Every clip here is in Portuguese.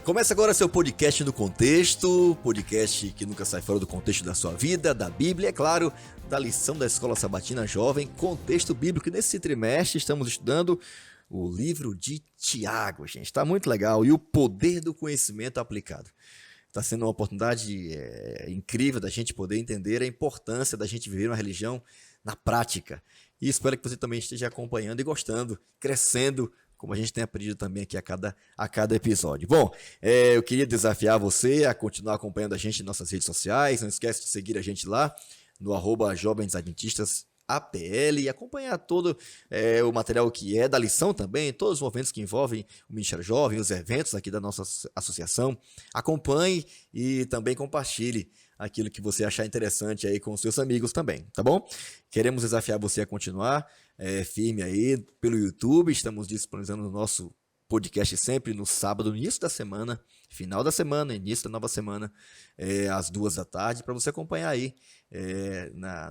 Começa agora seu podcast no contexto, podcast que nunca sai fora do contexto da sua vida, da Bíblia, é claro, da lição da Escola Sabatina Jovem, contexto bíblico. Nesse trimestre estamos estudando o livro de Tiago, gente, está muito legal, e o poder do conhecimento aplicado. Está sendo uma oportunidade incrível da gente poder entender a importância da gente viver uma religião na prática. E espero que você também esteja acompanhando e gostando, crescendo, como a gente tem aprendido também aqui a cada episódio. Bom, eu queria desafiar você a continuar acompanhando a gente em nossas redes sociais. Não esquece de seguir a gente lá no @jovensadventistasAPL e acompanhar todo o material que é da lição também, todos os movimentos que envolvem o Ministério Jovem, os eventos aqui da nossa associação. Acompanhe e também compartilhe aquilo que você achar interessante aí com os seus amigos também, tá bom? Queremos desafiar você a continuar firme aí pelo YouTube. Estamos disponibilizando o nosso podcast sempre no sábado, no início da semana, final da semana, início da nova semana, às 14h, para você acompanhar aí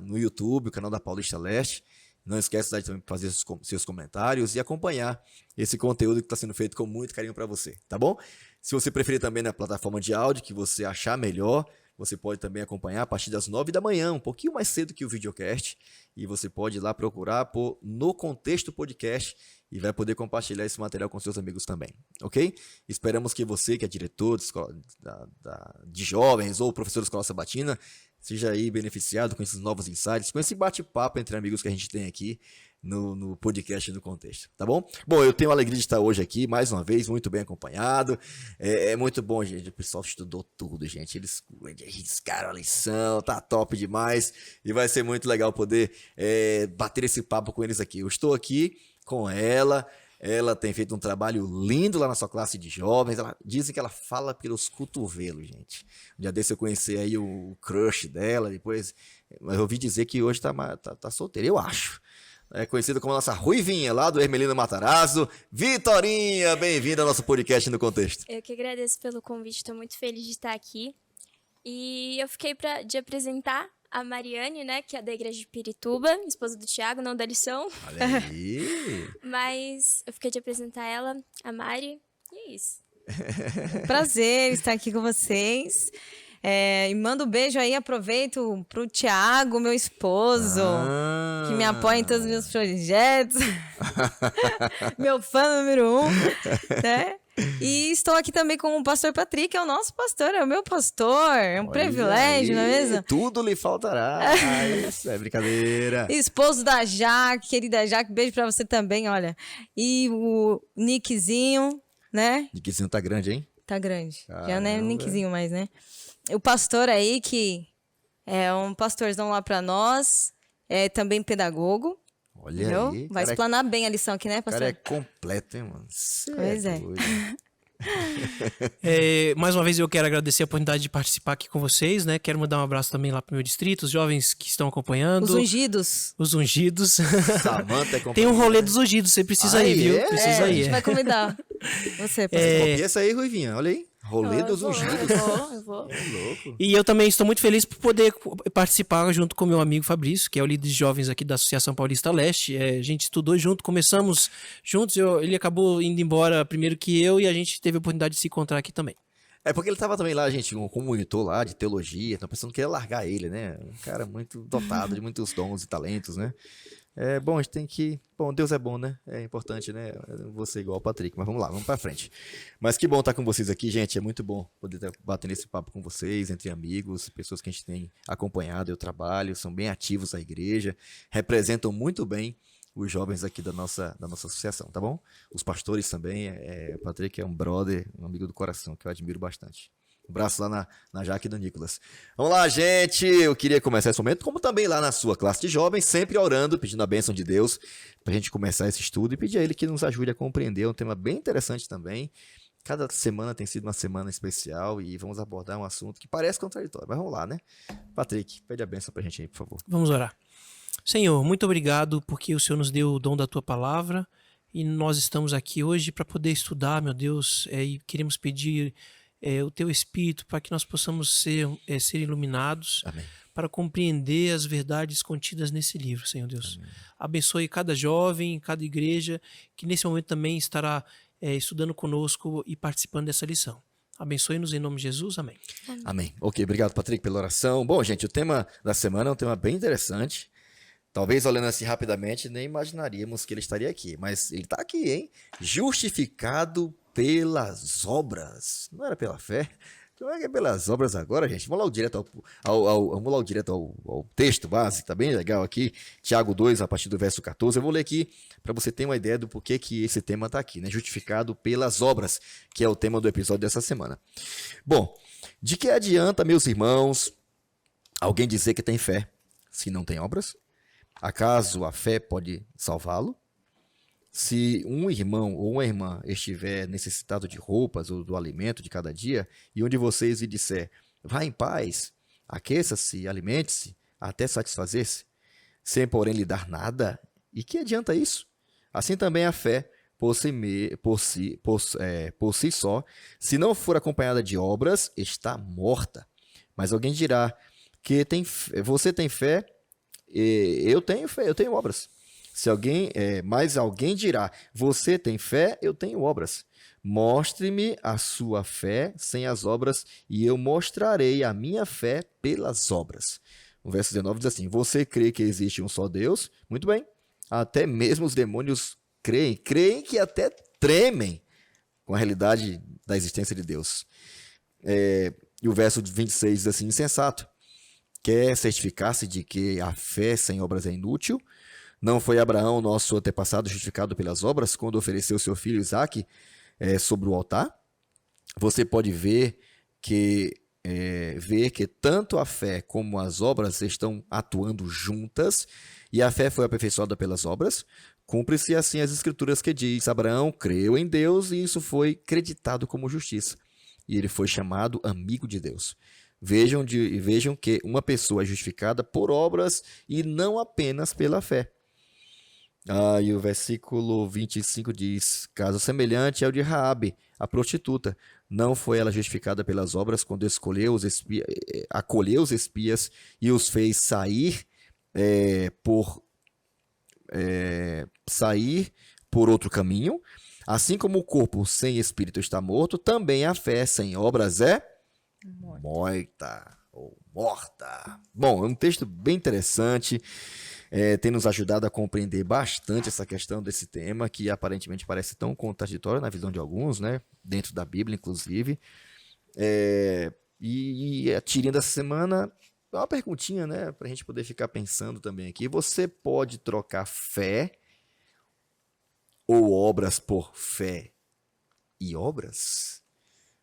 no YouTube, o canal da Paulista Leste. Não esqueça de também fazer seus comentários e acompanhar esse conteúdo que está sendo feito com muito carinho para você, tá bom? Se você preferir também na plataforma de áudio, que você achar melhor, você pode também acompanhar a partir das 9h, um pouquinho mais cedo que o videocast, e você pode ir lá procurar por No Contexto Podcast e vai poder compartilhar esse material com seus amigos também, ok? Esperamos que você, que é diretor de, escola, de jovens ou professor da Escola Sabatina, seja aí beneficiado com esses novos insights, com esse bate-papo entre amigos que a gente tem aqui no podcast do Contexto, tá bom? Bom, eu tenho a alegria de estar hoje aqui, mais uma vez, muito bem acompanhado. É muito bom, gente, o pessoal estudou tudo, gente, eles riscaram a lição, tá top demais, e vai ser muito legal poder bater esse papo com eles aqui. Eu estou aqui com ela tem feito um trabalho lindo lá na sua classe de jovens. Dizem que ela fala pelos cotovelos, gente. Um dia desse eu conheci aí o crush dela, depois eu ouvi dizer que hoje tá solteira, eu acho. É conhecida como a nossa Ruivinha, lá do Hermelino Matarazzo. Vitorinha, bem-vinda ao nosso podcast no Contexto. Eu que agradeço pelo convite, estou muito feliz de estar aqui. E eu fiquei de apresentar a Mariane, né, que é da igreja de Pirituba, esposa do Tiago, não da lição. Olha aí. Mas eu fiquei de apresentar ela, a Mari, e é isso. Prazer estar aqui com vocês. E mando um beijo aí, aproveito pro Tiago, meu esposo, que me apoia em todos os meus projetos. Meu fã número 1, né? E estou aqui também com o pastor Patrick, é o nosso pastor, é o meu pastor, é um privilégio, não é mesmo? Tudo lhe faltará, isso é brincadeira. Esposo da Jaque, querida Jaque, beijo pra você também, olha. E o Nickzinho, né? Nickzinho tá grande, hein? Tá grande, Caramba. já não é Nickzinho mais, né? O pastor aí, que é um pastorzão lá pra nós, é também pedagogo. Olha entendeu? aí. Vai explanar bem a lição aqui, né, pastor? O cara é completo, hein, mano? Pois é. Mais uma vez eu quero agradecer a oportunidade de participar aqui com vocês, né? Quero mandar um abraço também lá pro meu distrito, os jovens que estão acompanhando. Os ungidos. Os ungidos. Samanta é Tem um rolê dos ungidos, você precisa ir, viu? Precisa a ir. gente vai convidar você, pastor. E essa aí, Ruivinha, olha aí. Rolê dos ungidos. Eu vou. É louco. E eu também estou muito feliz por poder participar junto com meu amigo Fabrício, que é o líder de jovens aqui da Associação Paulista Leste. A gente estudou junto, começamos juntos, ele acabou indo embora primeiro que eu e a gente teve a oportunidade de se encontrar aqui também. É porque ele tava também lá, gente, como monitor lá de teologia, então pensando que ia largar ele, né? Um cara muito dotado de muitos dons e talentos, né? Bom, a gente tem que... Bom, Deus é bom, né? É importante, né? Você igual o Patrick, mas vamos lá, vamos pra frente. Mas que bom estar com vocês aqui, gente. É muito bom poder estar batendo esse papo com vocês, entre amigos, pessoas que a gente tem acompanhado o trabalho, são bem ativos na igreja, representam muito bem os jovens aqui da nossa associação, tá bom? Os pastores também, o Patrick é um brother, um amigo do coração, que eu admiro bastante. Um abraço lá na Jaque e do Nicolas. Vamos lá, gente. Eu queria começar esse momento, como também lá na sua classe de jovens, sempre orando, pedindo a bênção de Deus para a gente começar esse estudo e pedir a Ele que nos ajude a compreender. É um tema bem interessante também. Cada semana tem sido uma semana especial e vamos abordar um assunto que parece contraditório, mas vamos lá, né? Patrick, pede a bênção para a gente aí, por favor. Vamos orar. Senhor, muito obrigado porque o Senhor nos deu o dom da Tua Palavra e nós estamos aqui hoje para poder estudar, meu Deus, e queremos pedir o Teu Espírito para que nós possamos ser iluminados. Amém. Para compreender as verdades contidas nesse livro, Senhor Deus. Amém. Abençoe cada jovem, cada igreja que nesse momento também estará estudando conosco e participando dessa lição. Abençoe-nos em nome de Jesus. Amém. Amém. Ok, obrigado, Patrick, pela oração. Bom, gente, o tema da semana é um tema bem interessante. Talvez olhando assim rapidamente, nem imaginaríamos que ele estaria aqui, mas ele está aqui, hein? Justificado pelas obras. Não era pela fé? Como é que é pelas obras agora, gente? Vamos lá direto ao texto base, tá bem legal aqui. Tiago 2, a partir do verso 14. Eu vou ler aqui para você ter uma ideia do porquê que esse tema está aqui, né? Justificado pelas obras, que é o tema do episódio dessa semana. Bom, de que adianta, meus irmãos, alguém dizer que tem fé se não tem obras? Acaso a fé pode salvá-lo? Se um irmão ou uma irmã estiver necessitado de roupas ou do alimento de cada dia, e um de vocês lhe disser, vá em paz, aqueça-se, alimente-se, até satisfazer-se, sem porém lhe dar nada, e que adianta isso? Assim também a fé, por si só, se não for acompanhada de obras, está morta. Mas alguém dirá que você tem fé, eu tenho fé, eu tenho obras. Mas alguém dirá, você tem fé, eu tenho obras. Mostre-me a sua fé sem as obras, e eu mostrarei a minha fé pelas obras. O verso 19 diz assim, você crê que existe um só Deus? Muito bem, até mesmo os demônios creem que até tremem com a realidade da existência de Deus. E o verso 26 diz assim, insensato, quer certificar-se de que a fé sem obras é inútil? Não foi Abraão, nosso antepassado, justificado pelas obras, quando ofereceu seu filho Isaque sobre o altar? Você pode ver que tanto a fé como as obras estão atuando juntas, e a fé foi aperfeiçoada pelas obras. Cumpre-se assim as escrituras que diz, Abraão creu em Deus e isso foi creditado como justiça. E ele foi chamado amigo de Deus. Vejam que uma pessoa é justificada por obras e não apenas pela fé. E o versículo 25 diz, caso semelhante ao de Raabe, a prostituta. Não foi ela justificada pelas obras quando acolheu os espias e os fez sair por outro caminho? Assim como o corpo sem espírito está morto, também a fé sem obras é morta ou morta. Bom, é um texto bem interessante. Tem nos ajudado a compreender bastante essa questão desse tema, que aparentemente parece tão contraditório na visão de alguns, né? Dentro da Bíblia, inclusive. E a tirinha dessa semana, uma perguntinha, né? Para a gente poder ficar pensando também aqui. Você pode trocar fé ou obras por fé e obras?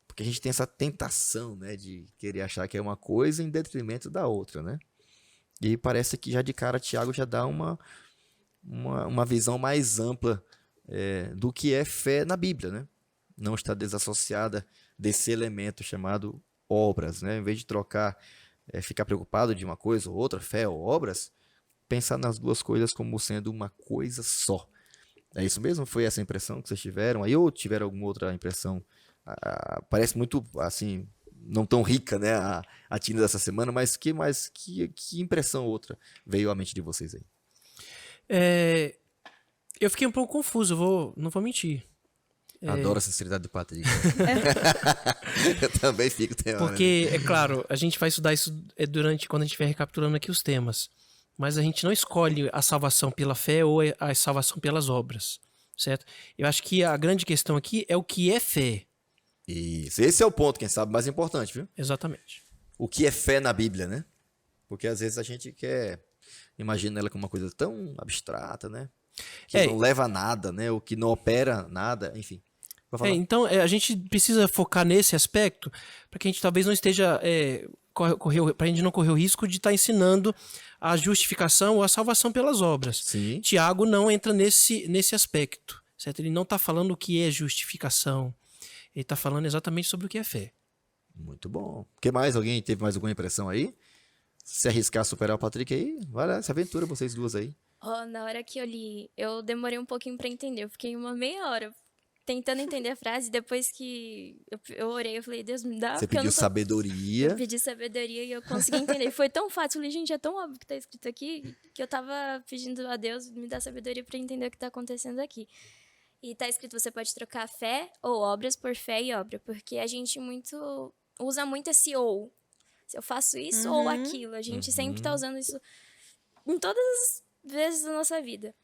Porque a gente tem essa tentação, né? De querer achar que é uma coisa em detrimento da outra, né? E parece que já de cara Tiago já dá uma visão mais ampla do que é fé na Bíblia, né? Não está desassociada desse elemento chamado obras, né? Em vez de trocar, ficar preocupado de uma coisa ou outra, fé ou obras, pensar nas duas coisas como sendo uma coisa só. É isso mesmo? Foi essa impressão que vocês tiveram? Aí ou tiveram alguma outra impressão? Parece muito assim, não tão rica, né, a tina dessa semana, mas que impressão outra veio à mente de vocês aí? Eu fiquei um pouco confuso, não vou mentir. Adoro a sinceridade do Patrick. Eu também fico, tem hora, Porque, né? é claro, a gente vai estudar isso quando a gente estiver recapitulando aqui os temas. Mas a gente não escolhe a salvação pela fé ou a salvação pelas obras, certo? Eu acho que a grande questão aqui é o que é fé. Isso, esse é o ponto, quem sabe, mais importante, viu? Exatamente. O que é fé na Bíblia, né? Porque às vezes a gente imagina ela como uma coisa tão abstrata, né? Que não leva a nada, né? O que não opera nada, enfim. Então, a gente precisa focar nesse aspecto para que a gente talvez não esteja... para a gente não correr o risco de estar ensinando a justificação ou a salvação pelas obras. Sim. Tiago não entra nesse aspecto, certo? Ele não está falando o que é justificação. Ele está falando exatamente sobre o que é fé. Muito bom. O que mais? Alguém teve mais alguma impressão aí? Se arriscar a superar o Patrick aí, vai lá, essa aventura, vocês duas aí. Na hora que eu li, eu demorei um pouquinho pra entender. Eu fiquei uma meia hora tentando entender a frase. Depois que eu orei, eu falei, Deus, me dá... Você pediu sabedoria. Eu pedi sabedoria e eu consegui entender. Foi tão fácil. Eu falei, gente, é tão óbvio que tá escrito aqui que eu tava pedindo a Deus me dar sabedoria pra entender o que tá acontecendo aqui. E tá escrito, você pode trocar fé ou obras por fé e obra, porque a gente usa muito esse ou. Se eu faço isso ou aquilo, a gente sempre tá usando isso em todas as vezes da nossa vida.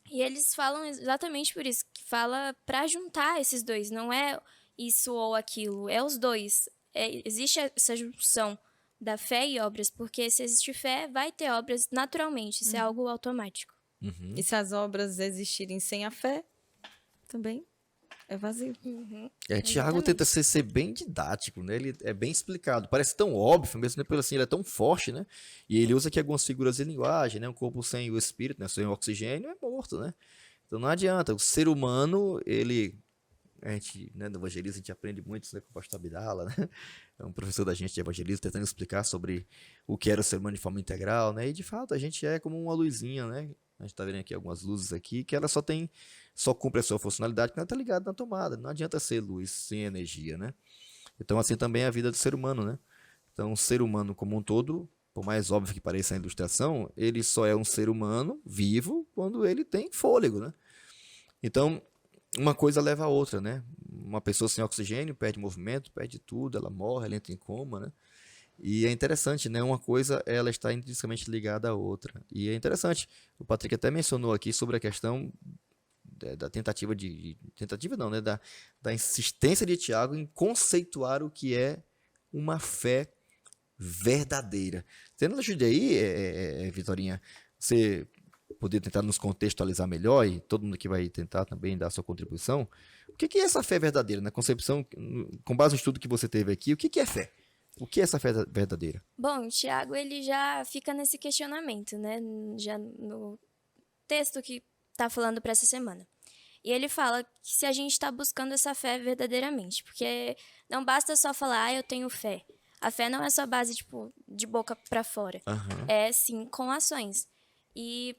E eles falam exatamente por isso, que fala pra juntar esses dois, não é isso ou aquilo, é os dois. Existe essa junção da fé e obras, porque se existe fé, vai ter obras naturalmente, isso é algo automático. E se as obras existirem sem a fé, também é vazio. Tiago tenta ser bem didático, né? Ele é bem explicado. Parece tão óbvio, mesmo pelo assim, ele é tão forte, né? E ele usa aqui algumas figuras de linguagem, né? Um corpo sem o espírito, né? Sem o oxigênio é morto, né? Então não adianta. O ser humano, a gente, né, no evangelismo, a gente aprende muito, né, com o pastor Abdala, né? É um professor da gente de evangelismo, tentando explicar sobre o que era o ser humano de forma integral, né? E de fato, a gente é como uma luzinha, né? A gente tá vendo aqui algumas luzes aqui, que ela só cumpre a sua funcionalidade quando ela tá ligada na tomada. Não adianta ser luz sem energia, né? Então, assim também é a vida do ser humano, né? Então, o ser humano como um todo, por mais óbvio que pareça a ilustração, ele só é um ser humano vivo quando ele tem fôlego, né? Então, uma coisa leva a outra, né? Uma pessoa sem oxigênio perde movimento, perde tudo, ela morre, ela entra em coma, né? E é interessante, né? Uma coisa, ela está intrinsecamente ligada à outra. E é interessante, o Patrick até mencionou aqui sobre a questão da tentativa tentativa não, né? Da insistência de Tiago em conceituar o que é uma fé verdadeira. Você não ajuda aí, Vitorinha, você poder tentar nos contextualizar melhor, e todo mundo aqui vai tentar também dar a sua contribuição. O que é essa fé verdadeira? Na concepção, com base no estudo que você teve aqui, o que é fé? O que é essa fé verdadeira? Bom, o Tiago, ele já fica nesse questionamento, né? Já no texto que tá falando para essa semana. E ele fala que se a gente está buscando essa fé verdadeiramente, porque não basta só falar, eu tenho fé. A fé não é só base, tipo, de boca para fora. É, sim, com ações. E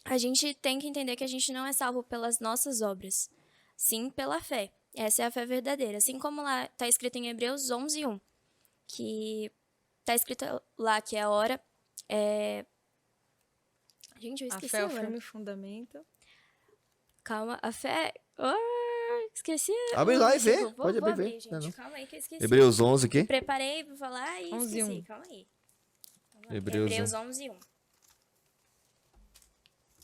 a gente tem que entender que a gente não é salvo pelas nossas obras, sim pela fé. Essa é a fé verdadeira. Assim como lá está escrito em Hebreus 11:1, que está escrito lá que a hora é... Gente, eu esqueci A fé é o agora. firme fundamento. Calma, a fé... esqueci. Abre lá e vê. Vou Pode abrir e ver. abrir, gente. Não. Calma aí que eu esqueci. Hebreus 11 aqui. Preparei pra falar e 11:1. esqueci. Calma aí. Hebreus Hebreus 11:1.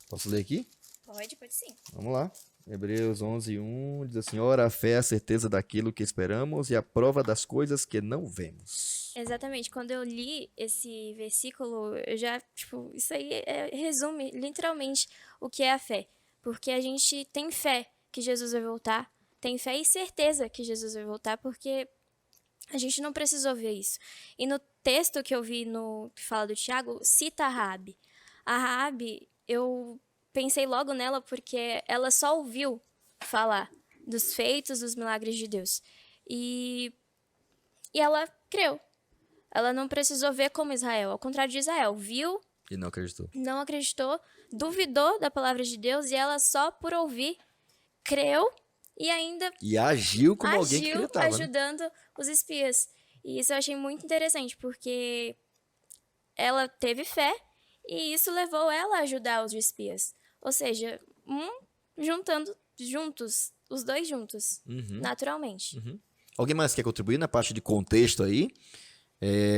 Posso ler aqui? Pode sim. Vamos lá. Hebreus 11:1 diz assim: ora, a fé é a certeza daquilo que esperamos e a prova das coisas que não vemos. Exatamente. Quando eu li esse versículo, eu já, isso aí resume literalmente o que é a fé. Porque a gente tem fé que Jesus vai voltar, tem fé e certeza que Jesus vai voltar, porque a gente não precisou ver isso. E no texto que eu vi que fala do Tiago, cita a Raabe. A Raabe, eu pensei logo nela porque ela só ouviu falar dos feitos, dos milagres de Deus. E ela creu. Ela não precisou ver como Israel. Ao contrário de Israel, viu, E não acreditou. não acreditou, duvidou da palavra de Deus e ela só por ouvir creu e ainda E agiu como alguém que agiu acreditava. Né? ajudando os espias. E isso eu achei muito interessante, porque ela teve fé e isso levou ela a ajudar os espias. Ou seja, juntando juntos, os dois juntos, naturalmente. Alguém mais quer contribuir na parte de contexto aí?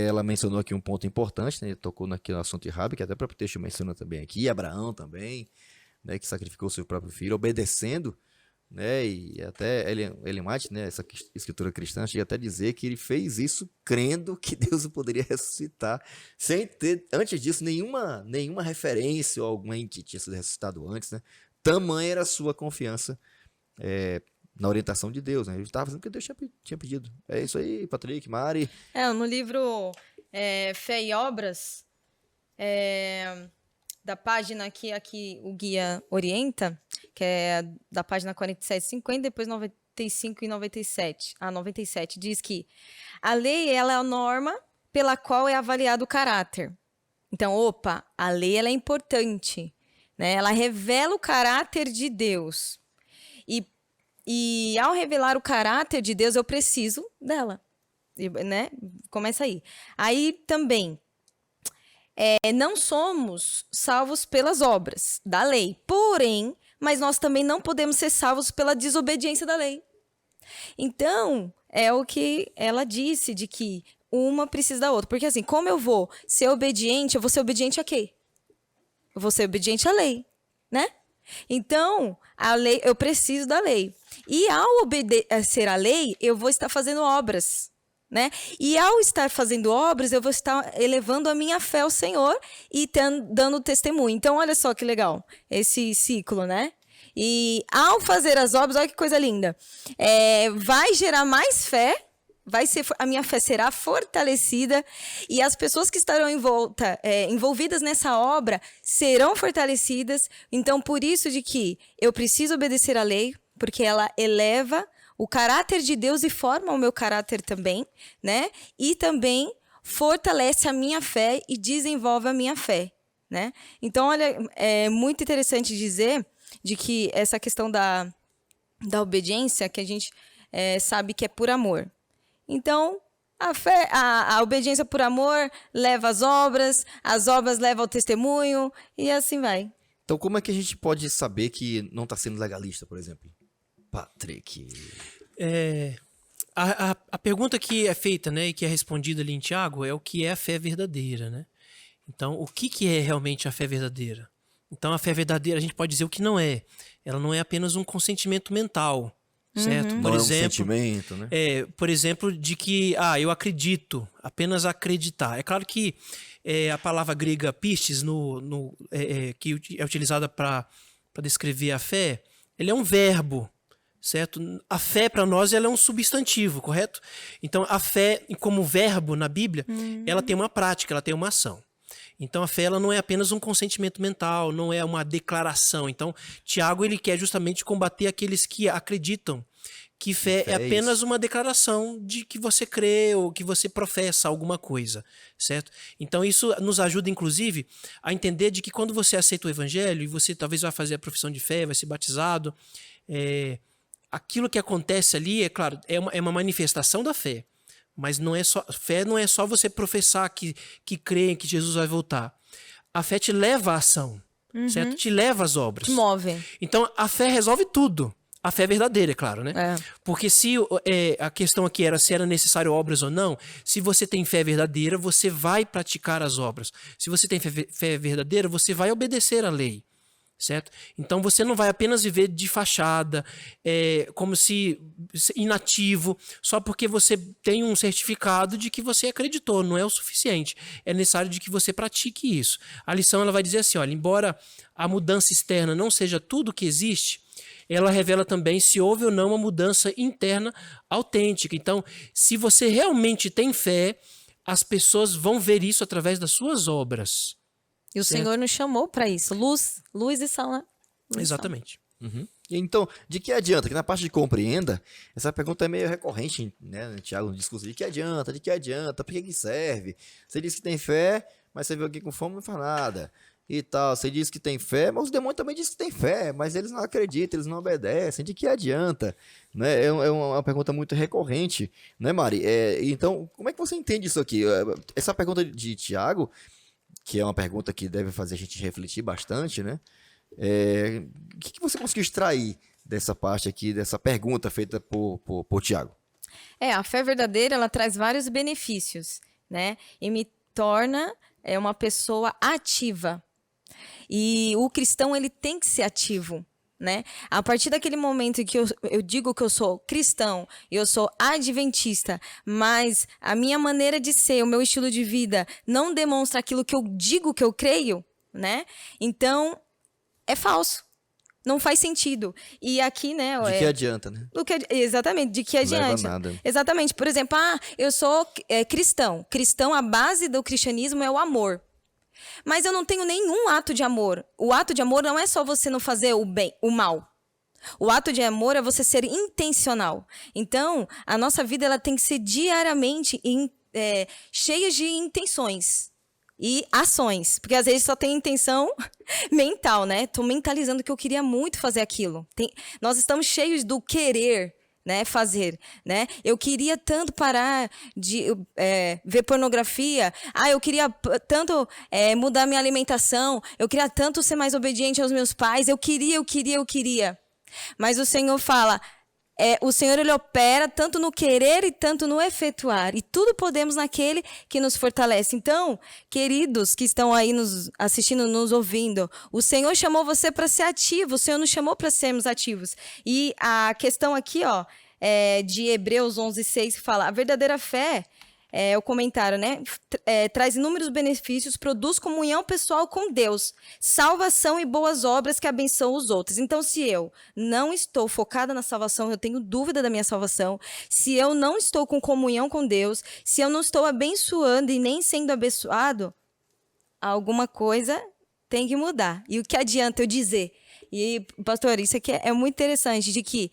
Ela mencionou aqui um ponto importante, né? Tocou aqui no assunto de Rabi, que até o próprio texto menciona também aqui, Abraão também, né? Que sacrificou seu próprio filho, obedecendo, né? E até Ellen White, né? Essa escritura cristã, chega até a dizer que ele fez isso crendo que Deus o poderia ressuscitar, sem ter, antes disso, nenhuma referência ou alguém que tinha sido ressuscitado antes, né? Tamanha era a sua confiança na orientação de Deus, né? Ele estava fazendo o que Deus tinha pedido. É isso aí, Patrick, Mari. No livro Fé e Obras, da página que aqui o guia orienta, que é da página 47, 50, depois 95 e 97. 97 diz que a lei ela é a norma pela qual é avaliado o caráter. Então, a lei ela é importante, né? Ela revela o caráter de Deus. E ao revelar o caráter de Deus, eu preciso dela, né? Começa aí. Aí também, não somos salvos pelas obras da lei, porém, mas nós também não podemos ser salvos pela desobediência da lei. Então, é o que ela disse, de que uma precisa da outra. Porque assim, como eu vou ser obediente, eu vou ser obediente a quê? Eu vou ser obediente à lei, né? Então, a lei, eu preciso da lei. E ao obedecer à lei, eu vou estar fazendo obras, né? E ao estar fazendo obras, eu vou estar elevando a minha fé ao Senhor e dando testemunho. Então, olha só que legal, esse ciclo, né? E ao fazer as obras, olha que coisa linda, vai gerar mais fé, a minha fé será fortalecida e as pessoas que estarão envolvidas nessa obra serão fortalecidas. Então, por isso de que eu preciso obedecer à lei, porque ela eleva o caráter de Deus e forma o meu caráter também, né? E também fortalece a minha fé e desenvolve a minha fé, né? Então, olha, é muito interessante dizer de que essa questão da obediência, que a gente sabe que é por amor. Então, a obediência por amor leva às obras levam ao testemunho, e assim vai. Então, como é que a gente pode saber que não está sendo legalista, por exemplo? Patrick. A pergunta que é feita, né, e que é respondida ali em Tiago é o que é a fé verdadeira, né? Então, o que é realmente a fé verdadeira? Então, a fé verdadeira, a gente pode dizer o que não é. Ela não é apenas um consentimento mental, certo? Não Por é um exemplo, sentimento, né? por exemplo, de que, eu acredito, apenas acreditar. É claro que a palavra grega pistes, que é utilizada para descrever a fé, ele é um verbo, certo? A fé para nós ela é um substantivo, correto? Então, a fé como verbo na Bíblia, ela tem uma prática, ela tem uma ação. Então, a fé ela não é apenas um consentimento mental, não é uma declaração. Então, Tiago ele quer justamente combater aqueles que acreditam que fé é apenas uma declaração de que você crê ou que você professa alguma coisa, certo? Então, isso nos ajuda, inclusive, a entender de que quando você aceita o evangelho e você talvez vai fazer a profissão de fé, vai ser batizado, aquilo que acontece ali, é claro, é uma manifestação da fé. Mas fé não é só você professar que crê em que Jesus vai voltar. A fé te leva à ação, certo? Te leva às obras. Te move. Então, a fé resolve tudo. A fé é verdadeira, é claro, né? Porque se a questão aqui era se era necessário obras ou não, se você tem fé verdadeira, você vai praticar as obras. Se você tem fé verdadeira, você vai obedecer à lei. Certo? Então você não vai apenas viver de fachada, como se inativo, só porque você tem um certificado de que você acreditou, não é o suficiente. É necessário de que você pratique isso. A lição ela vai dizer assim, olha, embora a mudança externa não seja tudo que existe, ela revela também se houve ou não uma mudança interna autêntica. Então, se você realmente tem fé, as pessoas vão ver isso através das suas obras. E o Senhor nos chamou para isso. Luz e sal, né? Exatamente. Então, de que adianta? Que na parte de compreenda, essa pergunta é meio recorrente, né, Tiago, no discurso. De que adianta? De que adianta? Por que serve? Você diz que tem fé, mas você veio aqui com fome e não faz nada. E tal, você diz que tem fé, mas os demônios também dizem que tem fé, mas eles não acreditam, eles não obedecem. De que adianta? Né? É uma pergunta muito recorrente, né, Mari? Então, como é que você entende isso aqui? Essa pergunta de Tiago, que é uma pergunta que deve fazer a gente refletir bastante, né? O que você conseguiu extrair dessa parte aqui, dessa pergunta feita por Tiago? A fé verdadeira, ela traz vários benefícios, né? E me torna uma pessoa ativa. E o cristão, ele tem que ser ativo, né? A partir daquele momento que eu digo que eu sou cristão, eu sou adventista, mas a minha maneira de ser, o meu estilo de vida não demonstra aquilo que eu digo que eu creio, né? Então, é falso. Não faz sentido. E aqui, né... De que adianta, né? Exatamente, de que adiante. Não leva nada. Exatamente. Por exemplo, eu sou cristão. Cristão, a base do cristianismo é o amor. Mas eu não tenho nenhum ato de amor. O ato de amor não é só você não fazer o mal. O ato de amor é você ser intencional. Então, a nossa vida ela tem que ser diariamente cheia de intenções e ações. Porque às vezes só tem intenção mental, né? Tô mentalizando que eu queria muito fazer aquilo. Nós estamos cheios do querer, né, fazer, né? Eu queria tanto parar de ver pornografia. Eu queria tanto mudar minha alimentação. Eu queria tanto ser mais obediente aos meus pais. Eu queria. Mas o Senhor fala, o Senhor ele opera tanto no querer e tanto no efetuar. E tudo podemos naquele que nos fortalece. Então, queridos que estão aí nos assistindo, nos ouvindo, o Senhor chamou você para ser ativo. O Senhor nos chamou para sermos ativos. E a questão aqui, de Hebreus 11:6, fala, a verdadeira fé, o comentário, né? Traz inúmeros benefícios, produz comunhão pessoal com Deus, salvação e boas obras que abençoam os outros. Então, se eu não estou focada na salvação, eu tenho dúvida da minha salvação, se eu não estou com comunhão com Deus, se eu não estou abençoando e nem sendo abençoado, alguma coisa tem que mudar. E o que adianta eu dizer? E, pastor, isso aqui é muito interessante, de que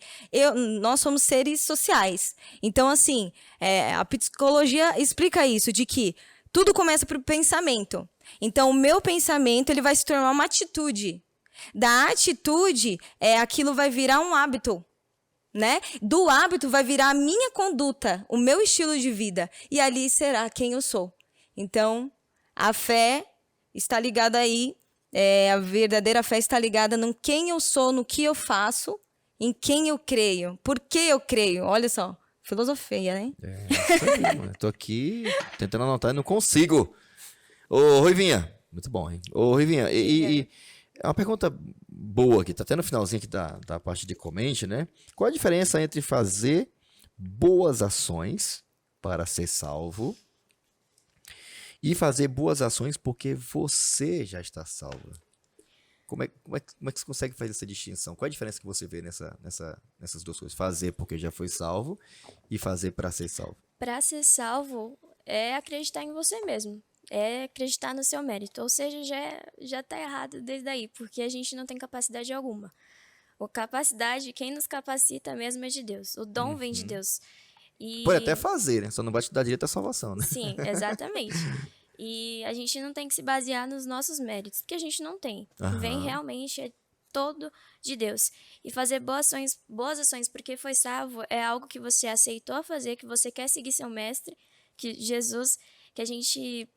nós somos seres sociais. Então, assim, a psicologia explica isso, de que tudo começa pelo pensamento. Então, o meu pensamento ele vai se tornar uma atitude. Da atitude, aquilo vai virar um hábito, né? Do hábito vai virar a minha conduta, o meu estilo de vida. E ali será quem eu sou. Então, a fé está ligada aí. A verdadeira fé está ligada no quem eu sou, no que eu faço, em quem eu creio, por que eu creio. Olha só, filosofia, né? Isso aí, mano. Tô aqui tentando anotar e não consigo. Ô, Ruivinha, muito bom, hein? Ô, Ruivinha, e é uma pergunta boa aqui, tá até no finalzinho aqui da parte de comente, né? Qual a diferença entre fazer boas ações para ser salvo e fazer boas ações porque você já está salvo? Como é que você consegue fazer essa distinção? Qual é a diferença que você vê nessas duas coisas? Fazer porque já foi salvo e fazer para ser salvo. Para ser salvo é acreditar em você mesmo. É acreditar no seu mérito. Ou seja, já tá errado desde aí, porque a gente não tem capacidade alguma. Quem nos capacita mesmo é de Deus. O dom vem de Deus. Pode até fazer, né? Só não vai te dar direito à salvação, né? Sim, exatamente. E a gente não tem que se basear nos nossos méritos, porque a gente não tem. Vem realmente todo de Deus. E fazer boas ações porque foi salvo é algo que você aceitou fazer, que você quer seguir seu mestre, que Jesus, que a gente,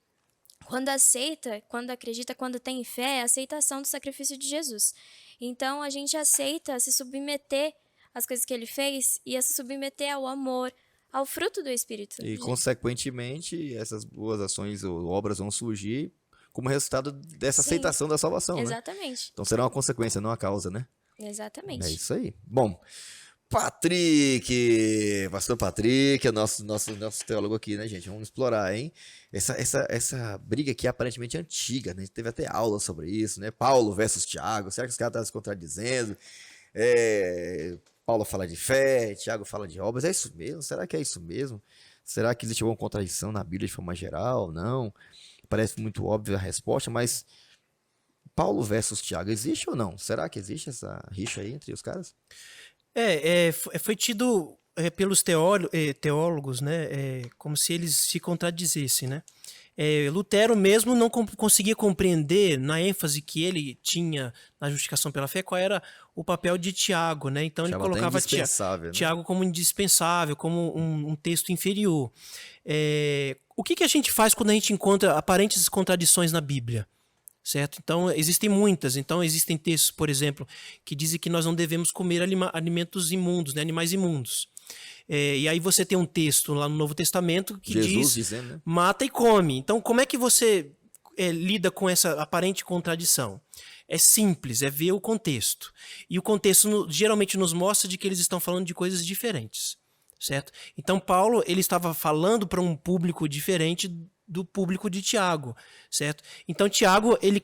quando aceita, quando acredita, quando tem fé, é a aceitação do sacrifício de Jesus. Então a gente aceita se submeter às coisas que ele fez e a se submeter ao amor, ao fruto do Espírito. E, consequentemente, essas boas ações ou obras vão surgir como resultado dessa aceitação da salvação, exatamente. Né? Então será uma consequência, não a causa, né? Exatamente. É isso aí. Bom, Patrick, pastor Patrick, é nosso teólogo aqui, né, gente? Vamos explorar, hein? Essa briga aqui é aparentemente antiga, né? A gente teve até aula sobre isso, né? Paulo versus Tiago, será que os caras estão se contradizendo? Paulo fala de fé, Tiago fala de obras, é isso mesmo? Será que é isso mesmo? Será que existe alguma contradição na Bíblia de forma geral? Não. Parece muito óbvia a resposta, mas Paulo versus Tiago, existe ou não? Será que existe essa rixa aí entre os caras? Foi tido pelos teólogos, né, como se eles se contradizessem, né? Lutero mesmo não conseguia compreender, na ênfase que ele tinha na justificação pela fé, qual era o papel de Tiago, né? Então ele colocava Tiago como indispensável, como um texto inferior. O que a gente faz quando a gente encontra aparentes contradições na Bíblia? Certo? Então, existem muitas. Então, existem textos, por exemplo, que dizem que nós não devemos comer alimentos imundos, né? Animais imundos. E aí você tem um texto lá no Novo Testamento que Jesus diz, dizendo, né? Mata e come. Então, como é que você lida com essa aparente contradição? É simples, é ver o contexto. E o contexto geralmente nos mostra de que eles estão falando de coisas diferentes. Certo? Então, Paulo ele estava falando para um público diferente do público de Tiago, certo? Então, Tiago, ele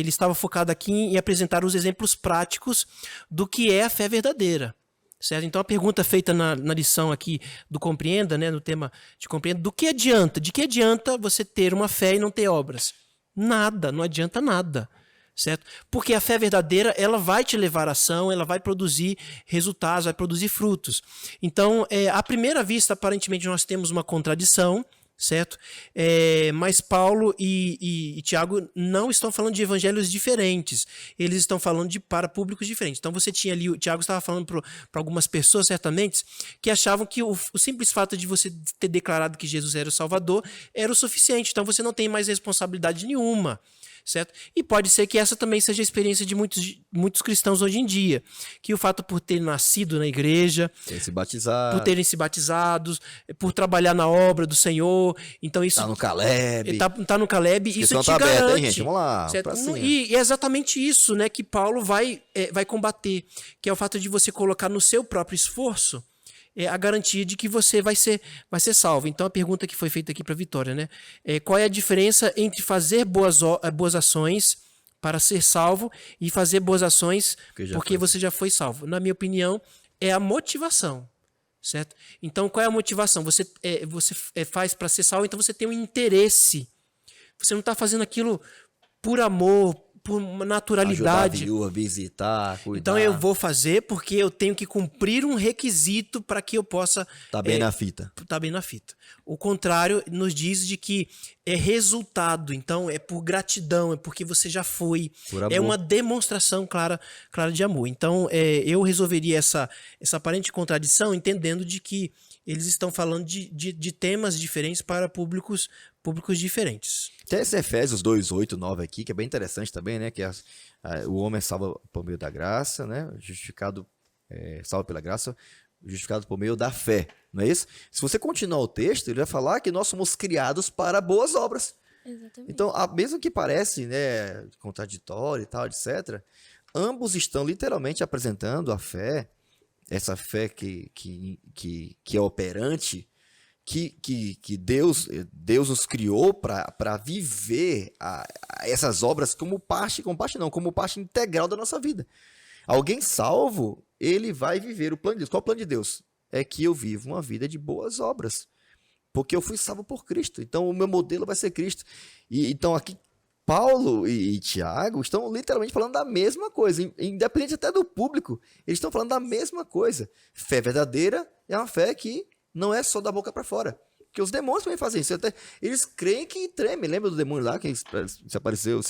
estava focado aqui em apresentar os exemplos práticos do que é a fé verdadeira, certo? Então, a pergunta feita na lição aqui do Compreenda, né, no tema de Compreenda, de que adianta você ter uma fé e não ter obras? Nada, não adianta nada, certo? Porque a fé verdadeira, ela vai te levar à ação, ela vai produzir resultados, vai produzir frutos. Então, à primeira vista, aparentemente, nós temos uma contradição, certo? Mas Paulo e Tiago não estão falando de evangelhos diferentes, eles estão falando para públicos diferentes. Então você tinha ali, o Tiago estava falando para algumas pessoas, certamente, que achavam que o simples fato de você ter declarado que Jesus era o Salvador era o suficiente, então você não tem mais responsabilidade nenhuma. Certo? E pode ser que essa também seja a experiência de muitos cristãos hoje em dia, que o fato por terem nascido na igreja, por terem se batizados, por trabalhar na obra do Senhor, então isso tá no Caleb, tá no Caleb, isso te garante, aberta, hein, gente? Vamos lá, e é exatamente isso, né, que Paulo vai combater, que é o fato de você colocar no seu próprio esforço a garantia de que você vai ser salvo. Então a pergunta que foi feita aqui para Vitória, né? Qual é a diferença entre fazer boas ações para ser salvo e fazer boas ações porque você já foi salvo? Na minha opinião, é a motivação, certo? Então qual é a motivação? Você faz para ser salvo, então você tem um interesse. Você não está fazendo aquilo por amor, por naturalidade. Ajudar a viúva, visitar, cuidar. Então eu vou fazer porque eu tenho que cumprir um requisito para que eu possa... Tá bem na fita. Tá bem na fita. O contrário nos diz de que é resultado, então é por gratidão, é porque você já foi. É uma demonstração clara de amor. Então eu resolveria essa aparente contradição entendendo de que eles estão falando de temas diferentes para públicos diferentes. Tem esse Efésios 2, 8, 9 aqui, que é bem interessante também, né? Que o homem é salvo por meio da graça, né? Justificado, salvo pela graça, justificado por meio da fé, não é isso? Se você continuar o texto, ele vai falar que nós somos criados para boas obras. Exatamente. Então, mesmo que parece, né, contraditório e tal, etc., ambos estão literalmente apresentando a fé, essa fé que é operante, que Deus nos criou para viver essas obras como parte integral da nossa vida. Alguém salvo, ele vai viver o plano de Deus. Qual é o plano de Deus? É que eu vivo uma vida de boas obras, porque eu fui salvo por Cristo. Então o meu modelo vai ser Cristo. Então aqui Paulo e Tiago estão literalmente falando da mesma coisa, independente até do público, eles estão falando da mesma coisa. Fé verdadeira é uma fé que não é só da boca para fora. Porque os demônios também fazem isso. Eles creem que tremem. Lembra do demônio lá que se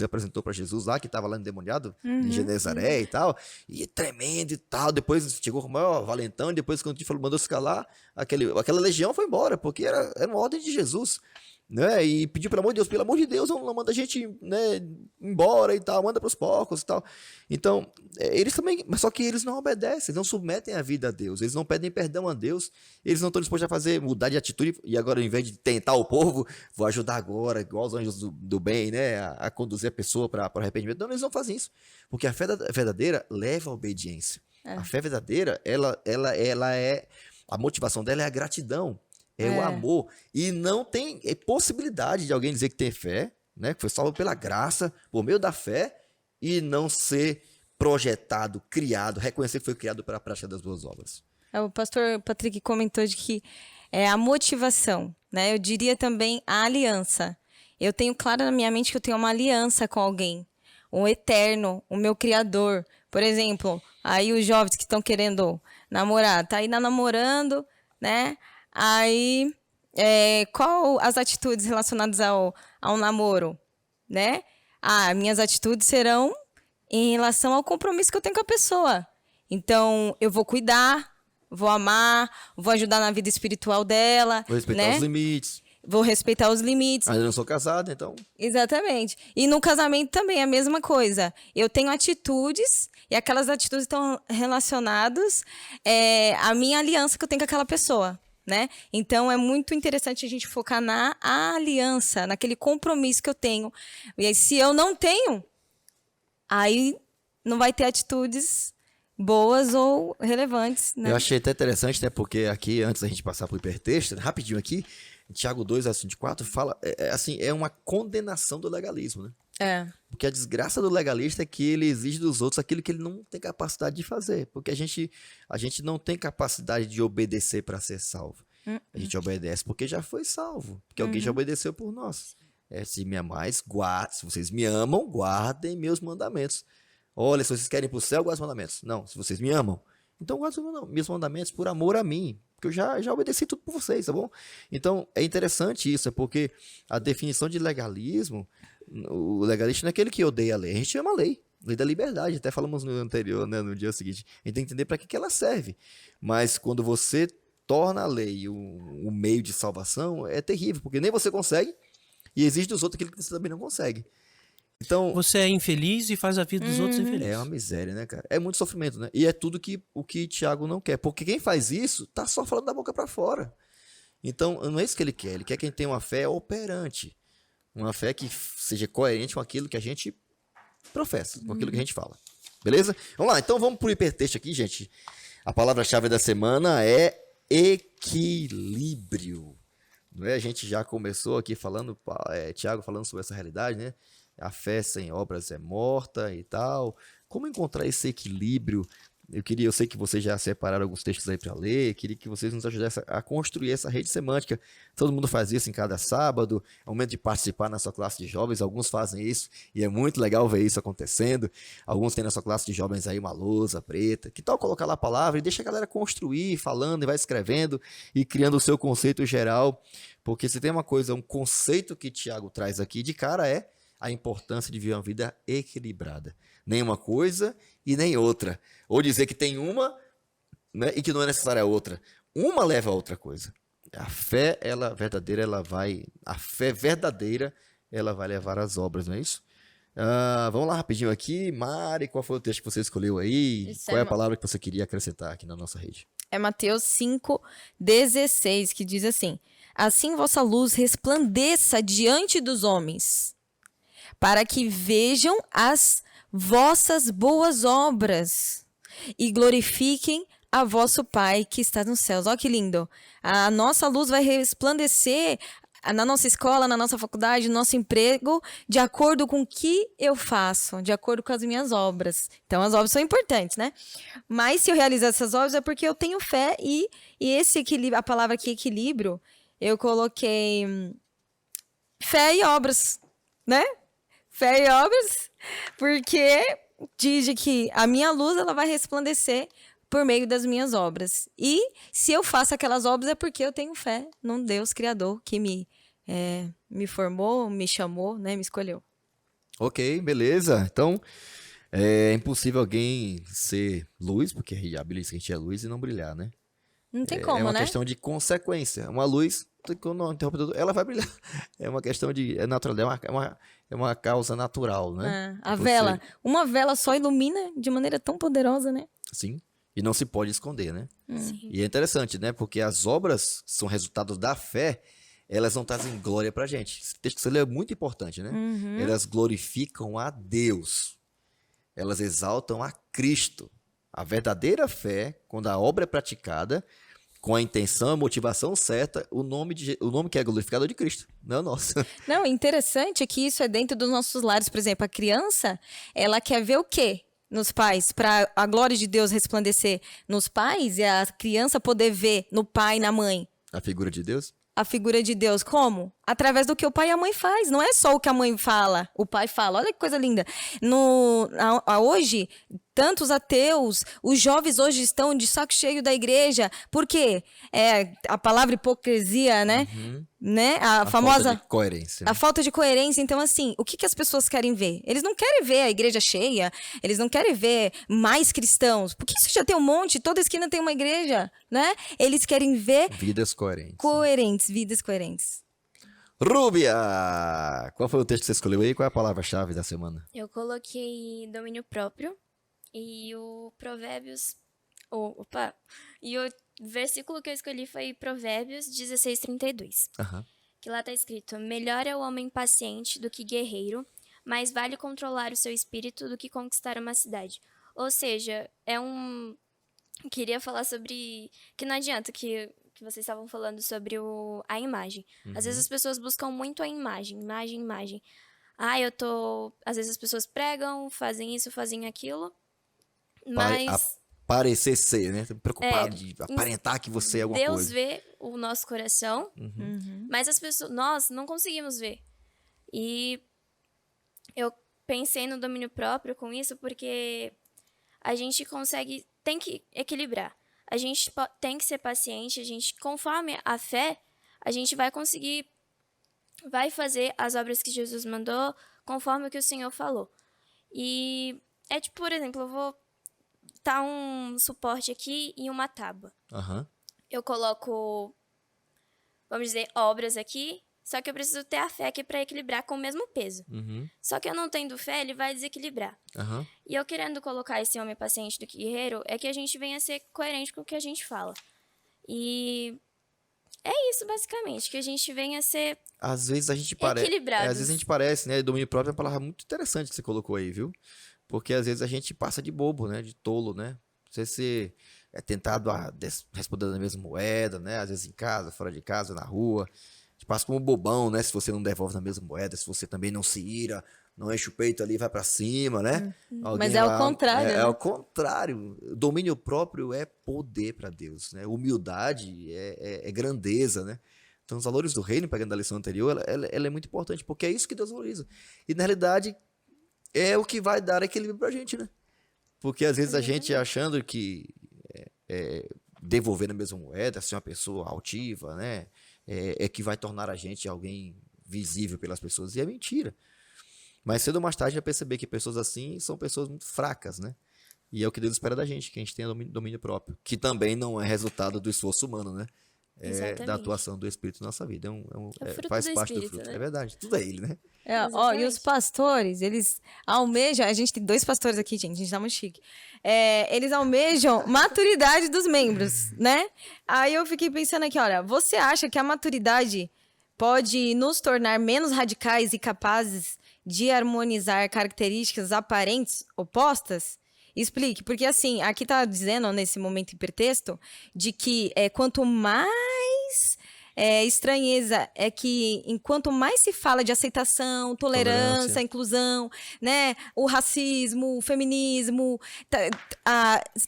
apresentou para Jesus lá, que estava lá endemoniado, em Genezaré e tal, e tremendo e tal. Depois chegou com o maior valentão, e depois, quando mandou se calar, aquela legião foi embora, porque era uma ordem de Jesus. Né? E pediu pelo amor de Deus, não manda a gente, né, embora e tal, manda para os porcos e tal. Então, eles também, mas só que eles não obedecem, eles não submetem a vida a Deus, eles não pedem perdão a Deus, eles não estão dispostos a mudar de atitude, e agora, ao invés de tentar o povo, vou ajudar agora, igual os anjos do bem, né, a conduzir a pessoa para o arrependimento. Não, eles não fazem isso, porque a fé verdadeira leva à obediência. A fé verdadeira, ela é, a motivação dela é a gratidão. É o amor. E não tem possibilidade de alguém dizer que tem fé, né? Que foi salvo pela graça, por meio da fé, e não ser projetado, criado, reconhecer que foi criado para a prática das boas obras. O pastor Patrick comentou de que é a motivação, né? Eu diria também a aliança. Eu tenho claro na minha mente que eu tenho uma aliança com alguém, um eterno, o meu criador. Por exemplo, aí os jovens que estão querendo namorar, tá aí namorando, né? Aí, qual as atitudes relacionadas ao namoro, né? Minhas atitudes serão em relação ao compromisso que eu tenho com a pessoa. Então, eu vou cuidar, vou amar, vou ajudar na vida espiritual dela. Vou respeitar os limites. Vou respeitar os limites. Mas eu não sou casado, então... Exatamente. E no casamento também é a mesma coisa. Eu tenho atitudes, e aquelas atitudes estão relacionadas à minha aliança que eu tenho com aquela pessoa. Né? Então é muito interessante a gente focar na aliança, naquele compromisso que eu tenho. E aí, se eu não tenho, aí não vai ter atitudes boas ou relevantes. Né? Eu achei até interessante, né? Porque aqui, antes da gente passar para o hipertexto, rapidinho aqui, Tiago 2, assim, de 4, fala, assim, é uma condenação do legalismo, né? Porque a desgraça do legalista é que ele exige dos outros aquilo que ele não tem capacidade de fazer. Porque a gente não tem capacidade de obedecer para ser salvo. A gente obedece porque já foi salvo. Porque alguém já obedeceu por nós. Se me amais, se vocês me amam, guardem meus mandamentos. Olha, se vocês querem ir para o céu, guardem os mandamentos. Não, se vocês me amam, então guardem meus mandamentos por amor a mim. porque eu já obedeci tudo por vocês, tá bom? Então, é interessante isso, é porque a definição de legalismo, o legalista não é aquele que odeia a lei, a gente ama a lei. Lei da liberdade, até falamos no anterior, né, no dia seguinte. A gente tem que entender para que ela serve. Mas quando você torna a lei um meio de salvação, é terrível, porque nem você consegue e exige dos outros aquilo que você também não consegue. Então, Você é infeliz e faz a vida dos outros infeliz. é uma miséria, né, cara? É muito sofrimento, né? E é tudo o que Tiago não quer. Porque quem faz isso tá só falando da boca para fora. Então, não é isso que ele quer. Ele quer quem tem uma fé operante. Uma fé que seja coerente com aquilo que a gente professa, com aquilo que a gente fala. Beleza? Vamos lá, então vamos pro hipertexto aqui, gente. A palavra-chave da semana é equilíbrio. Não é? A gente já começou aqui falando, Tiago falando sobre essa realidade, né? A fé sem obras é morta e tal. Como encontrar esse equilíbrio? Eu sei que vocês já separaram alguns textos aí para ler, queria que vocês nos ajudassem a construir essa rede semântica. Todo mundo faz isso em cada sábado, é o momento de participar na sua classe de jovens, alguns fazem isso, e é muito legal ver isso acontecendo. Alguns têm na sua classe de jovens aí uma lousa preta. Que tal colocar lá a palavra e deixa a galera construir, falando e vai escrevendo e criando o seu conceito geral, porque se tem uma coisa, um conceito que Tiago traz aqui de cara é a importância de viver uma vida equilibrada. Nem uma coisa e nem outra. Ou dizer que tem uma, né, e que não é necessária a outra. Uma leva a outra coisa. A fé verdadeira, ela vai levar às obras, não é isso? Vamos lá rapidinho aqui. Mari, qual foi o texto que você escolheu aí? Isso Qual é a palavra que você queria acrescentar aqui na nossa rede? É Mateus 5:16, que diz assim: assim vossa luz resplandeça diante dos homens, para que vejam as vossas boas obras e glorifiquem a vosso Pai que está nos céus. Olha que lindo. A nossa luz vai resplandecer na nossa escola, na nossa faculdade, no nosso emprego, de acordo com o que eu faço, de acordo com as minhas obras. Então, as obras são importantes, né? Mas se eu realizar essas obras é porque eu tenho fé e esse equilíbrio, a palavra aqui, equilíbrio, eu coloquei fé e obras, né? Fé e obras, porque diz que a minha luz ela vai resplandecer por meio das minhas obras. E se eu faço aquelas obras é porque eu tenho fé num Deus Criador que me formou, me chamou, né, me escolheu. Ok, beleza. Então, é impossível alguém ser luz, porque a Bíblia diz que a gente é luz e não brilhar, né? Não tem como, é uma né? questão de consequência. Uma luz, quando interrompe, ela vai brilhar. É uma questão de. É natural, é uma causa natural, né? A vela. Uma vela só ilumina de maneira tão poderosa, né? Sim. E não se pode esconder, né? Sim. E é interessante, né? Porque as obras são resultado da fé, elas não trazem glória pra gente. Esse texto que você lê é muito importante, né? Elas glorificam a Deus. Elas exaltam a Cristo. A verdadeira fé, quando a obra é praticada, com a intenção e a motivação certa, o nome que é glorificado é de Cristo, não é o nosso. Não, interessante é que isso é dentro dos nossos lares. Por exemplo, a criança, ela quer ver o quê nos pais? Para a glória de Deus resplandecer nos pais e a criança poder ver no pai e na mãe A figura de Deus? a figura de Deus. Como? Através do que o pai e a mãe faz. Não é só o que a mãe fala, o pai fala. Olha que coisa linda. Hoje, tantos ateus, os jovens hoje estão de saco cheio da igreja. Por quê? A palavra hipocrisia, né? Né? A famosa... falta de coerência. A falta de coerência. Então, assim, o que as pessoas querem ver? Eles não querem ver a igreja cheia, eles não querem ver mais cristãos. Porque isso já tem um monte, toda esquina tem uma igreja, né? Eles querem ver Vidas coerentes. vidas coerentes. Rúbia! Qual foi o texto que você escolheu aí? Qual é a palavra-chave da semana? Eu coloquei domínio próprio e o Provérbios. E o versículo que eu escolhi foi Provérbios 16:32. Aham. Que lá tá escrito: melhor é o homem paciente do que guerreiro, mais vale controlar o seu espírito do que conquistar uma cidade. Ou seja, queria falar sobre que não adianta que vocês estavam falando sobre a imagem. Às vezes as pessoas buscam muito a imagem. Às vezes as pessoas pregam, fazem isso, fazem aquilo, mas Parecer ser, né? Tô preocupado de aparentar que você é alguma Deus coisa. vê o nosso coração, mas nós não conseguimos ver. E eu pensei no domínio próprio com isso porque a gente tem que equilibrar. a gente tem que ser paciente, a gente, conforme a fé, a gente vai conseguir, vai fazer as obras que Jesus mandou, conforme o que o Senhor falou. E é tipo, por exemplo, eu vou dar um suporte aqui e uma tábua. Aham. Eu coloco, vamos dizer, obras aqui, só que eu preciso ter a fé aqui para equilibrar com o mesmo peso. Uhum. Só que eu não tendo fé, ele vai desequilibrar. Aham. E eu querendo colocar esse homem paciente do guerreiro, é que a gente venha a ser coerente com o que a gente fala. E é isso, basicamente, que a gente venha a ser Às vezes a gente parece. equilibrados. Às vezes a gente parece, né? Domínio próprio é uma palavra muito interessante que você colocou aí, viu? Porque às vezes a gente passa de bobo, né? De tolo, né? Você é tentado a responder na mesma moeda, né? Às vezes em casa, fora de casa, na rua. A gente passa como bobão, né? Se você não devolve na mesma moeda, se você também não se ira, não enche o peito ali, vai pra cima, né? Alguém Mas é o lá- contrário, É né? o contrário. Domínio próprio é poder para Deus, né? Humildade é grandeza, né? Então, os valores do reino, pegando a lição anterior, ela é muito importante, porque é isso que Deus valoriza. E, na realidade, é o que vai dar equilíbrio pra gente, né? Porque, às vezes, a gente achando que devolver na mesma moeda, ser uma pessoa altiva, né? É que vai tornar a gente alguém visível pelas pessoas. E é mentira. Mas, cedo ou mais tarde, vai perceber que pessoas assim são pessoas muito fracas, né? E é o que Deus espera da gente, que a gente tenha domínio próprio. Que também não é resultado do esforço humano, né? Da Exatamente. atuação do Espírito na nossa vida. É fruto Faz do parte do Espírito, fruto. né? É verdade. Tudo é ele, né? Ó, e os Exatamente. pastores, eles almejam. A gente tem 2 pastores aqui, gente tá muito chique. Eles almejam maturidade dos membros, né? Aí eu fiquei pensando aqui, olha, você acha que a maturidade pode nos tornar menos radicais e capazes de harmonizar características aparentes opostas? Explique, porque assim, aqui tá dizendo, nesse momento hipertexto, de que quanto mais estranheza é que enquanto mais se fala de aceitação, tolerância, Tolerância. inclusão, né, o racismo, o feminismo,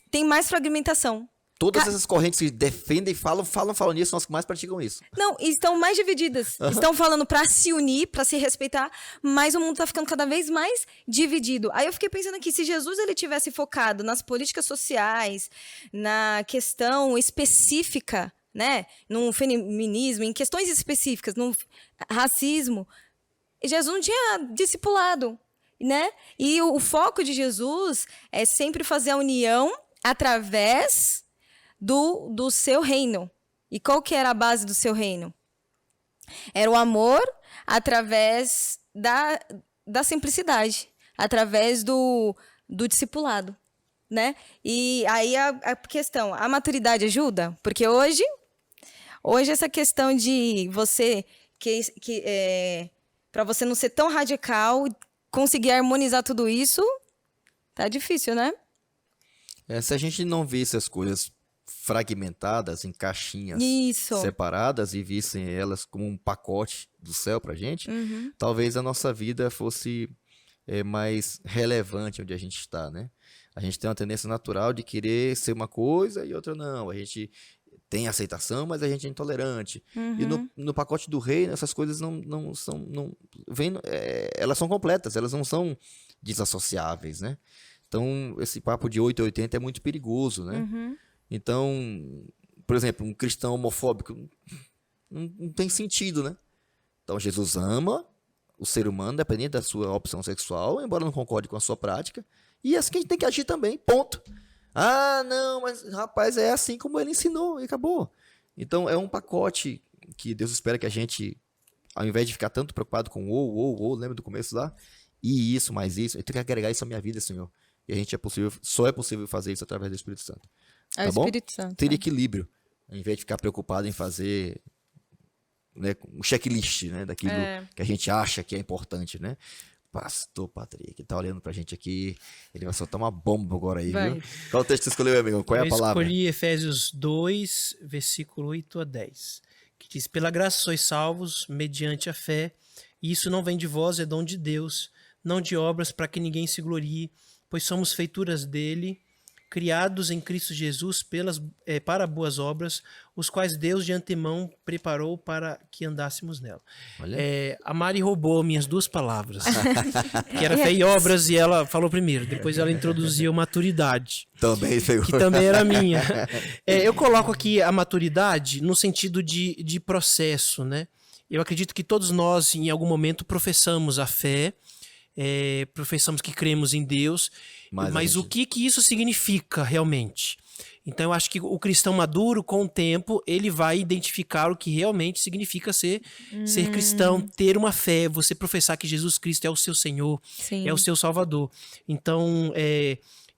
tem mais fragmentação. Todas essas correntes que defendem, falam nisso, são as que mais praticam isso. Não, estão mais divididas. Estão falando pra se unir, pra se respeitar, mas o mundo tá ficando cada vez mais dividido. Aí eu fiquei pensando aqui, se Jesus ele tivesse focado nas políticas sociais, na questão específica, né, no feminismo, em questões específicas, no racismo, Jesus não tinha discipulado, né? E o foco de Jesus é sempre fazer a união através do seu reino. E qual que era a base do seu reino? Era o amor através da simplicidade, através do discipulado, né? E aí a questão, a maturidade ajuda? Porque hoje essa questão de você para você não ser tão radical, conseguir harmonizar tudo isso, tá difícil, né? Se a gente não visse as coisas fragmentadas em caixinhas Isso. separadas e vissem elas como um pacote do céu pra gente, talvez a nossa vida fosse mais relevante onde a gente está, né? A gente tem uma tendência natural de querer ser uma coisa e outra não. A gente tem aceitação, mas a gente é intolerante. E no pacote do reino, essas coisas não são... elas são completas, elas não são desassociáveis, né? Então, esse papo de 880 é muito perigoso, né? Então, por exemplo, um cristão homofóbico não tem sentido, né? Então, Jesus ama o ser humano, independente da sua opção sexual, embora não concorde com a sua prática, e é assim que a gente tem que agir também, ponto. Ah, não, mas rapaz, é assim como ele ensinou e acabou. Então, é um pacote que Deus espera que a gente, ao invés de ficar tanto preocupado com lembra do começo lá? E isso, mais isso, eu tenho que agregar isso à minha vida, Senhor. E a gente só é possível fazer isso através do Espírito Santo. É o bom? Espírito Santo. Ter equilíbrio, ao invés de ficar preocupado em fazer, né, um checklist, né, daquilo que a gente acha que é importante, né? Pastor Patrick tá olhando pra gente aqui, ele vai soltar uma bomba agora aí, Vai. viu? Qual texto você escolheu, amigo? Qual é a Eu palavra? escolhi Efésios 2, versículo 8 a 10, que diz: pela graça sois salvos, mediante a fé, e isso não vem de vós, é dom de Deus, não de obras para que ninguém se glorie, pois somos feituras dele, criados em Cristo Jesus para boas obras, os quais Deus de antemão preparou para que andássemos nela. Olha. A Mari roubou minhas 2 palavras, que era fé e obras, e ela falou primeiro, depois ela introduziu maturidade, Também pegou. que também era minha. Eu coloco aqui a maturidade no sentido de processo, né? Eu acredito que todos nós, em algum momento, professamos a fé, professamos que cremos em Deus, mas o que isso significa realmente? Então eu acho que o cristão maduro, com o tempo, ele vai identificar o que realmente significa ser cristão, ter uma fé, você professar que Jesus Cristo é o seu Senhor, Sim. é o seu Salvador. Então,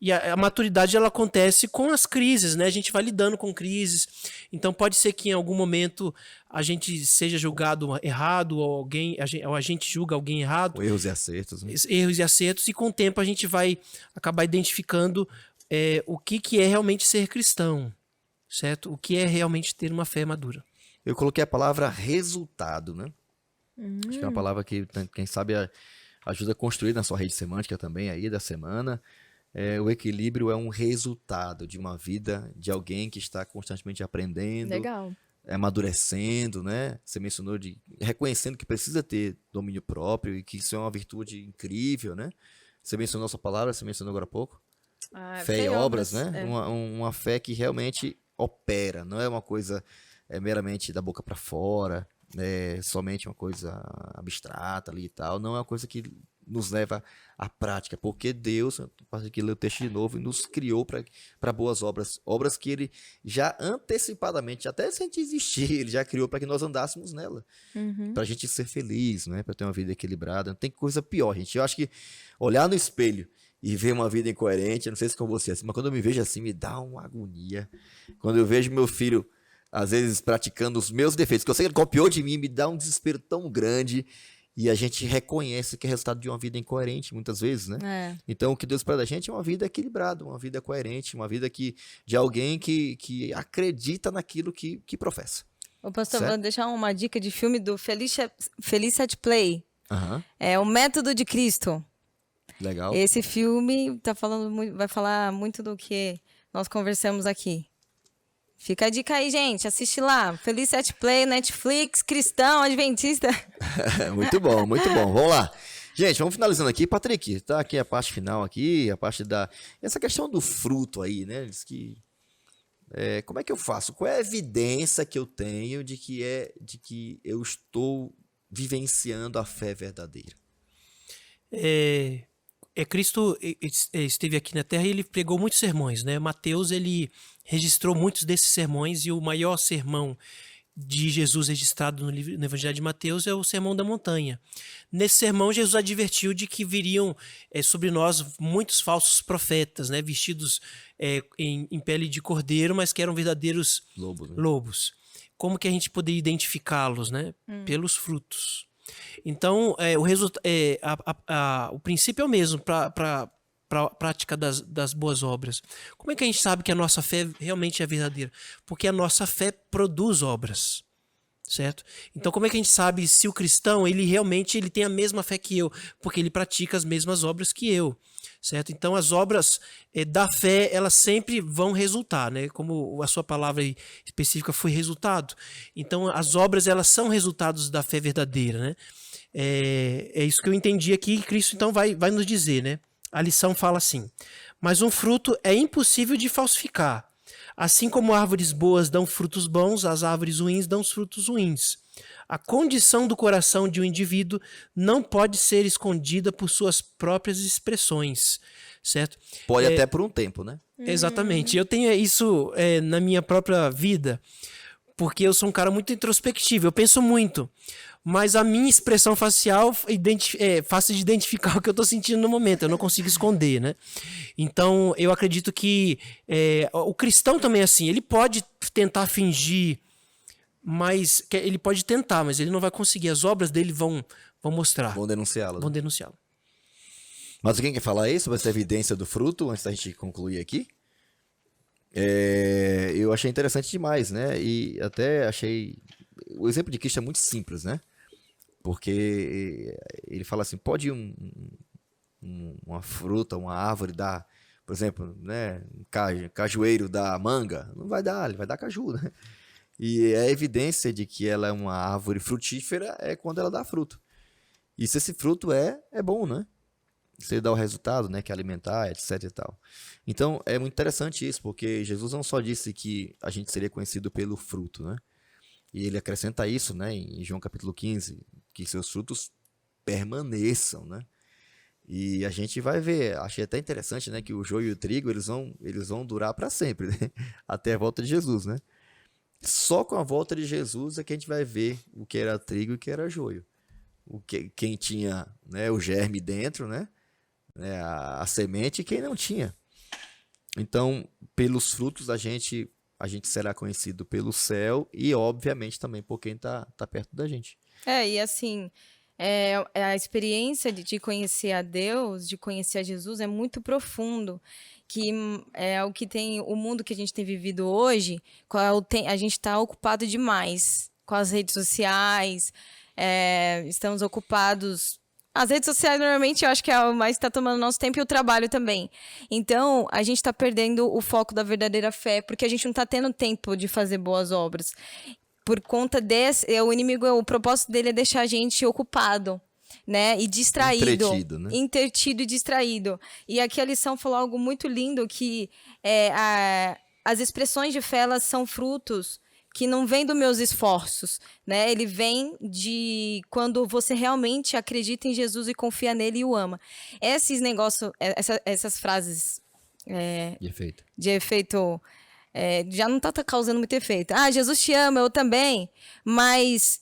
e a maturidade, ela acontece com as crises, né? A gente vai lidando com crises. Então pode ser que em algum momento a gente seja julgado errado, ou a gente julga alguém errado. Erros e acertos. Né? Erros e acertos, e com o tempo a gente vai acabar identificando o que é realmente ser cristão, certo? O que é realmente ter uma fé madura. Eu coloquei a palavra resultado, né? Acho que é uma palavra que, quem sabe, ajuda a construir na sua rede semântica também aí da semana. O equilíbrio é um resultado de uma vida de alguém que está constantemente aprendendo, Legal. amadurecendo, né? Você mencionou reconhecendo que precisa ter domínio próprio e que isso é uma virtude incrível, né? Você mencionou essa palavra, você mencionou agora há pouco. Fé e obras, né? Uma fé que realmente opera, não é uma coisa meramente da boca para fora, somente uma coisa abstrata ali e tal, não é uma coisa que nos leva à prática, porque Deus, para aqui ler o texto de novo, nos criou para boas obras, obras que Ele já antecipadamente, até se a gente existir, Ele já criou para que nós andássemos nela, para a gente ser feliz, né? Para ter uma vida equilibrada. Não tem coisa pior, gente. Eu acho que olhar no espelho e ver uma vida incoerente, eu não sei se com você é assim, mas quando eu me vejo assim, me dá uma agonia. Quando eu vejo meu filho, às vezes, praticando os meus defeitos, que eu sei que ele copiou de mim, me dá um desespero tão grande. E a gente reconhece que é resultado de uma vida incoerente, muitas vezes, né? Então, o que Deus espera da gente é uma vida equilibrada, uma vida coerente, uma vida de alguém que acredita naquilo que professa. Ô, pastor, Certo? vou deixar uma dica de filme do Felicity Play. Aham, É O Método de Cristo. legal. Esse filme vai falar muito do que nós conversamos aqui. Fica a dica aí, gente. Assiste lá. Felicity Play, Netflix, cristão, adventista. Muito bom, muito bom. Vamos lá. Gente, vamos finalizando aqui. Patrick, tá aqui a parte final aqui, a parte essa questão do fruto aí, né? Diz que como é que eu faço? Qual é a evidência que eu tenho de que eu estou vivenciando a fé verdadeira? Cristo esteve aqui na Terra e ele pregou muitos sermões, né? Mateus, ele registrou muitos desses sermões, e o maior sermão de Jesus registrado no Evangelho de Mateus é o Sermão da Montanha. Nesse sermão, Jesus advertiu de que viriam sobre nós muitos falsos profetas, né? Vestidos em pele de cordeiro, mas que eram verdadeiros Lobos, né? lobos. Como que a gente poderia identificá-los, né? Pelos frutos. Então, o princípio é o mesmo para a prática das boas obras. Como é que a gente sabe que a nossa fé realmente é verdadeira? Porque a nossa fé produz obras, certo? Então, como é que a gente sabe se o cristão ele realmente tem a mesma fé que eu? Porque ele pratica as mesmas obras que eu, certo? Então, as obras da fé, elas sempre vão resultar, né? Como a sua palavra aí específica foi resultado. Então, as obras, elas são resultados da fé verdadeira, né? É isso que eu entendi aqui, que Cristo então vai nos dizer, né? A lição fala assim: mas um fruto é impossível de falsificar. Assim como árvores boas dão frutos bons, as árvores ruins dão frutos ruins. A condição do coração de um indivíduo não pode ser escondida por suas próprias expressões, certo? Pode até por um tempo, né? Exatamente. Eu tenho isso na minha própria vida, porque eu sou um cara muito introspectivo, eu penso muito. Mas a minha expressão facial é fácil de identificar o que eu estou sentindo no momento, eu não consigo esconder, né? Então, eu acredito que o cristão também é assim, ele pode tentar fingir, mas ele pode tentar, mas ele não vai conseguir. As obras dele vão mostrar, Vão denunciá-lo. vão denunciá-lo. Mas alguém quer falar aí sobre essa evidência do fruto, antes da gente concluir aqui? Eu achei interessante demais, né? E até achei... O exemplo de Cristo é muito simples, né? Porque ele fala assim, pode uma fruta, uma árvore dar por exemplo, né, cajueiro da manga, não vai dar, ele vai dar caju, né? E a evidência de que ela é uma árvore frutífera é quando ela dá fruto. E se esse fruto é bom, né? Se ele dá o resultado, né, que é alimentar, etc e tal. Então, é muito interessante isso, porque Jesus não só disse que a gente seria conhecido pelo fruto, né? E ele acrescenta isso, né, em João capítulo 15, que seus frutos permaneçam, né? E a gente vai ver, achei até interessante, né, que o joio e o trigo, eles vão durar para sempre, né? Até a volta de Jesus, né? Só com a volta de Jesus é que a gente vai ver o que era trigo e o que era joio. Quem tinha, né, o germe dentro, né, a semente, e quem não tinha. Então, pelos frutos a gente será conhecido pelo céu e, obviamente, também por quem tá perto da gente. E assim, a experiência de conhecer a Deus, de conhecer a Jesus, é muito profundo. Que é o que tem, o mundo que a gente tem vivido hoje, a gente está ocupado demais com as redes sociais, estamos ocupados. As redes sociais, normalmente, eu acho que é o mais que está tomando nosso tempo, e o trabalho também. Então, a gente está perdendo o foco da verdadeira fé, porque a gente não está tendo tempo de fazer boas obras. Por conta o inimigo, o propósito dele é deixar a gente ocupado, né? E distraído. Entretido, né? Entretido e distraído. E aqui a lição falou algo muito lindo, que as expressões de fé, elas são frutos que não vem dos meus esforços, né? Ele vem de quando você realmente acredita em Jesus e confia nele e o ama. Esses negócios, essas frases de efeito já não tá causando muito efeito. Jesus te ama, eu também, mas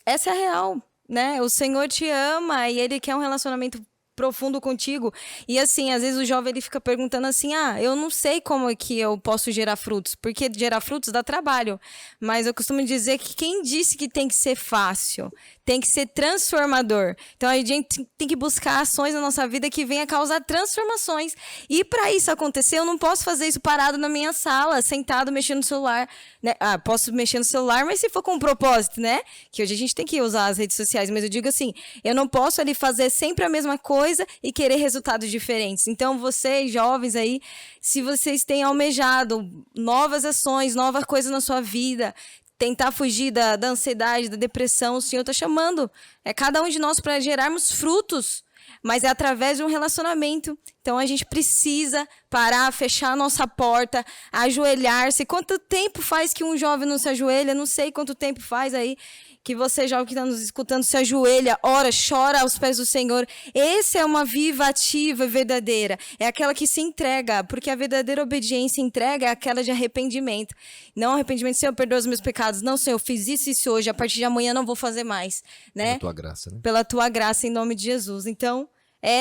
essa é a real, né? O Senhor te ama e ele quer um relacionamento profundo contigo. E assim, às vezes o jovem ele fica perguntando assim: eu não sei como é que eu posso gerar frutos, porque gerar frutos dá trabalho. Mas eu costumo dizer que quem disse que tem que ser fácil, tem que ser transformador. Então a gente tem que buscar ações na nossa vida que venham causar transformações. E para isso acontecer, eu não posso fazer isso parado na minha sala, sentado mexendo no celular, né? Posso mexer no celular, mas se for com um propósito, né? Que hoje a gente tem que usar as redes sociais, mas eu digo assim, eu não posso ali fazer sempre a mesma coisa e querer resultados diferentes. Então, vocês, jovens aí, se vocês têm almejado novas ações, novas coisas na sua vida, tentar fugir da ansiedade, da depressão, o Senhor está chamando cada um de nós para gerarmos frutos, mas é através de um relacionamento. Então, a gente precisa parar, fechar a nossa porta, ajoelhar-se. Quanto tempo faz que um jovem não se ajoelha? Não sei quanto tempo faz aí que você, jovem que está nos escutando, se ajoelha, ora, chora aos pés do Senhor. Essa é uma viva, ativa e verdadeira. É aquela que se entrega, porque a verdadeira obediência e entrega é aquela de arrependimento. Não arrependimento, Senhor, perdoa os meus pecados. Não, Senhor, eu fiz isso hoje, a partir de amanhã não vou fazer mais. Né? Pela tua graça, né? Pela tua graça, em nome de Jesus. Então,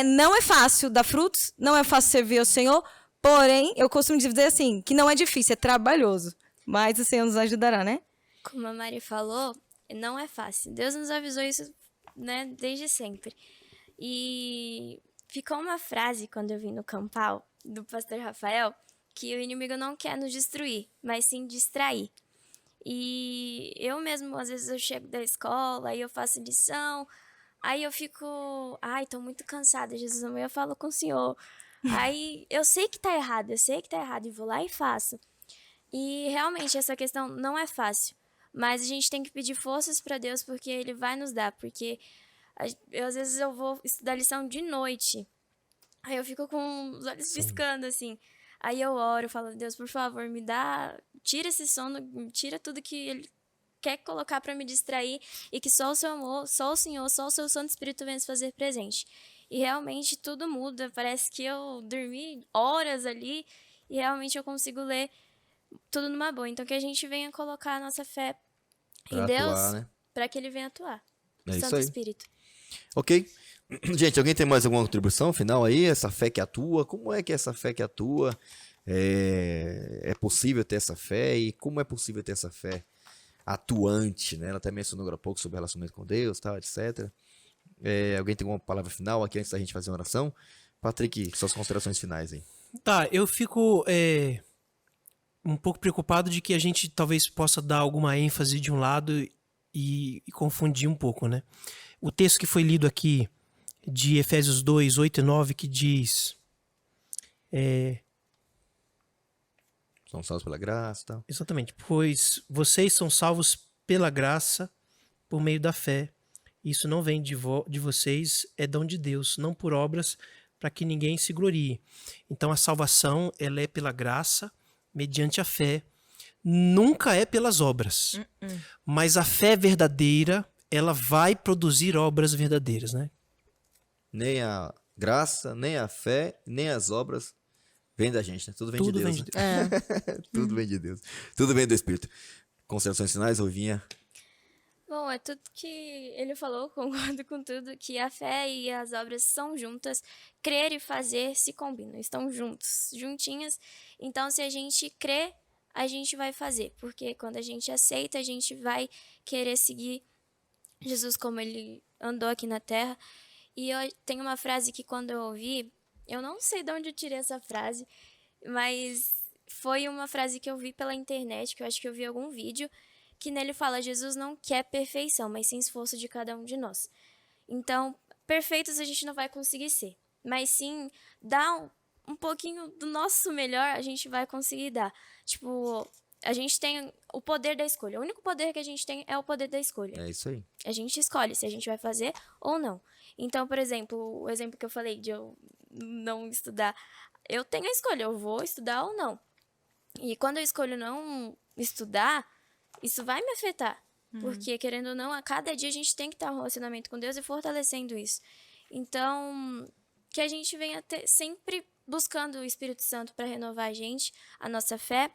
não é fácil dar frutos, não é fácil servir ao Senhor, porém, eu costumo dizer assim, que não é difícil, é trabalhoso. Mas o Senhor nos ajudará, né? Como a Mari falou, não é fácil. Deus nos avisou isso, né, desde sempre. E ficou uma frase, quando eu vim no Campal, do pastor Rafael, que o inimigo não quer nos destruir, mas sim distrair. E eu mesmo, às vezes eu chego da escola, aí eu faço lição, aí eu fico, tô muito cansada, Jesus, amanhã eu falo com o Senhor. Aí eu sei que tá errado, e vou lá e faço. E realmente essa questão não é fácil. Mas a gente tem que pedir forças para Deus, porque Ele vai nos dar. Porque às vezes eu vou estudar lição de noite. Aí eu fico com os olhos piscando, assim. Aí eu oro, falo, Deus, por favor, me dá... Tira esse sono, tira tudo que Ele quer colocar para me distrair. E que só o seu amor, só o Senhor, só o seu Santo Espírito venha se fazer presente. E realmente tudo muda. Parece que eu dormi horas ali e realmente eu consigo ler tudo numa boa. Então que a gente venha colocar a nossa fé em Deus, né? Para que Ele venha atuar. É Santo isso aí. Espírito. Ok. Gente, alguém tem mais alguma contribuição final aí? Essa fé que atua? Como é que essa fé que atua? É possível ter essa fé? E como é possível ter essa fé atuante, né? Ela até mencionou agora há pouco sobre relacionamento com Deus, tal, etc. Alguém tem alguma palavra final aqui antes da gente fazer uma oração? Patrick, suas considerações finais aí. Tá, eu fico um pouco preocupado de que a gente talvez possa dar alguma ênfase de um lado e confundir um pouco, né? O texto que foi lido aqui de Efésios 2, 8 e 9, que diz: São salvos pela graça e tal. Exatamente. Pois vocês são salvos pela graça, por meio da fé. Isso não vem de vocês, é dom de Deus, não por obras, para que ninguém se glorie. Então a salvação, ela é pela graça, mediante a fé. Nunca é pelas obras. Mas a fé verdadeira, ela vai produzir obras verdadeiras, né? Nem a graça, nem a fé, nem as obras vem da gente, né? Tudo vem de Deus. Vem de né? Deus. Tudo vem de Deus. Tudo vem do Espírito. Considerações finais, Ovinha? Bom, é tudo que ele falou, concordo com tudo, que a fé e as obras são juntas, crer e fazer se combinam, estão juntos, juntinhas. Então, se a gente crê, a gente vai fazer, porque quando a gente aceita, a gente vai querer seguir Jesus como ele andou aqui na Terra. E eu tenho uma frase que quando eu ouvi, eu não sei de onde eu tirei essa frase, mas foi uma frase que eu vi pela internet, que eu acho que eu vi em algum vídeo, que nele fala: Jesus não quer perfeição, mas sim esforço de cada um de nós. Então, perfeitos a gente não vai conseguir ser, mas sim dar um pouquinho do nosso melhor, a gente vai conseguir dar. Tipo, a gente tem o poder da escolha. O único poder que a gente tem é o poder da escolha. É isso aí. A gente escolhe se a gente vai fazer ou não. Então, por exemplo, o exemplo que eu falei de eu não estudar, eu tenho a escolha, eu vou estudar ou não. E quando eu escolho não estudar, isso vai me afetar. Porque, querendo ou não, a cada dia a gente tem que estar em relacionamento com Deus e fortalecendo isso. Então, que a gente venha sempre buscando o Espírito Santo para renovar a gente, a nossa fé.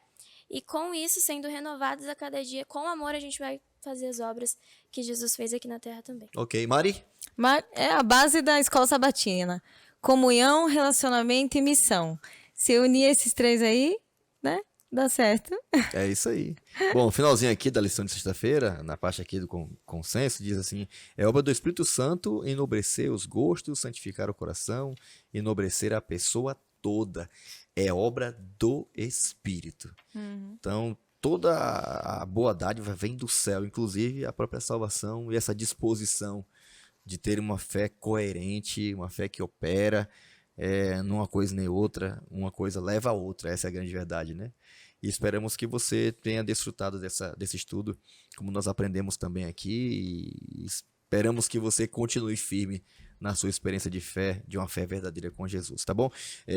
E com isso, sendo renovados a cada dia, com amor, a gente vai fazer as obras que Jesus fez aqui na Terra também. Ok, Mari? É a base da escola sabatina. Comunhão, relacionamento e missão. Se unir esses três aí, né? Dá certo. É isso aí. Bom, finalzinho aqui da lição de sexta-feira, na parte aqui do consenso, diz assim: é obra do Espírito Santo enobrecer os gostos, santificar o coração, enobrecer a pessoa toda. É obra do Espírito. Então, toda a boa dádiva vem do céu, inclusive a própria salvação e essa disposição de ter uma fé coerente, uma fé que opera, numa coisa nem outra, uma coisa leva a outra. Essa é a grande verdade, né? E esperamos que você tenha desfrutado desse estudo, como nós aprendemos também aqui, e esperamos que você continue firme na sua experiência de fé, de uma fé verdadeira com Jesus, tá bom?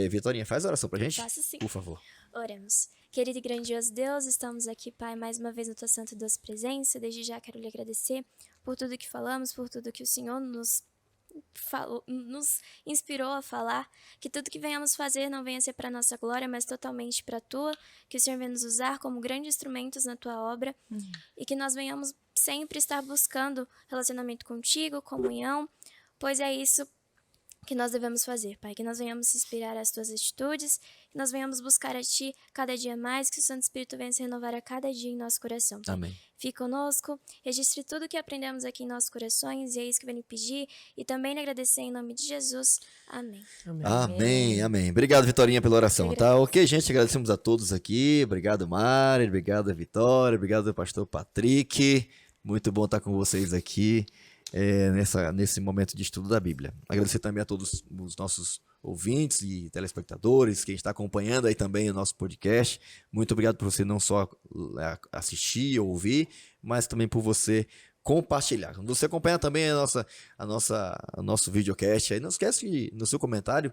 Vitorinha, faz a oração pra gente? Faço sim. Por favor. Oremos. Querido e grandioso Deus, estamos aqui, Pai, mais uma vez na Tua Santa e Doce Presença. Desde já quero lhe agradecer por tudo que falamos, por tudo que o Senhor nos inspirou a falar, que tudo que venhamos fazer não venha ser para nossa glória, mas totalmente para a Tua, que o Senhor venha nos usar como grandes instrumentos na Tua obra, e que nós venhamos sempre estar buscando relacionamento contigo, comunhão, pois é isso que nós devemos fazer, Pai, que nós venhamos se inspirar às Tuas atitudes, que nós venhamos buscar a Ti cada dia mais, que o Santo Espírito venha se renovar a cada dia em nosso coração. Pai. Amém. Fique conosco, registre tudo que aprendemos aqui em nossos corações, e é isso que eu venho pedir, e também lhe agradecer em nome de Jesus. Amém. Amém, amém. Obrigado, Vitorinha, pela oração, tá? Ok, gente, agradecemos a todos aqui. Obrigado, Mari, obrigado, Vitória, obrigado, pastor Patrick. Muito bom estar com vocês aqui nesse momento de estudo da Bíblia. Agradecer também a todos os nossos ouvintes e telespectadores, quem está acompanhando aí também o nosso podcast. Muito obrigado por você não só assistir ou ouvir, mas também por você compartilhar. Quando você acompanhar também o nosso videocast, aí não esquece de, no seu comentário,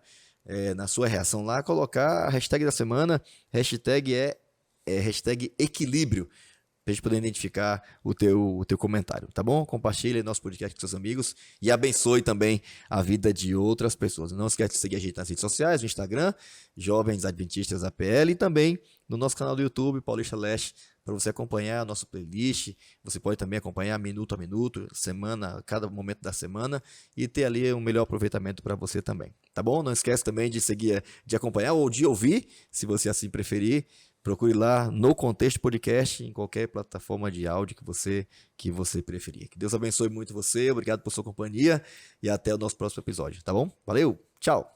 na sua reação lá, colocar a hashtag da semana, hashtag hashtag equilíbrio, para a gente poder identificar o teu comentário, tá bom? Compartilhe nosso podcast com seus amigos e abençoe também a vida de outras pessoas. Não esquece de seguir a gente nas redes sociais, no Instagram, Jovens Adventistas APL, e também no nosso canal do YouTube, Paulista Leste, para você acompanhar a nossa playlist. Você pode também acompanhar minuto a minuto, cada momento da semana, e ter ali um melhor aproveitamento para você também, tá bom? Não esquece também de seguir, de acompanhar ou de ouvir, se você assim preferir. Procure lá no Contexto Podcast, em qualquer plataforma de áudio que você preferir. Que Deus abençoe muito você, obrigado por sua companhia e até o nosso próximo episódio, tá bom? Valeu, tchau!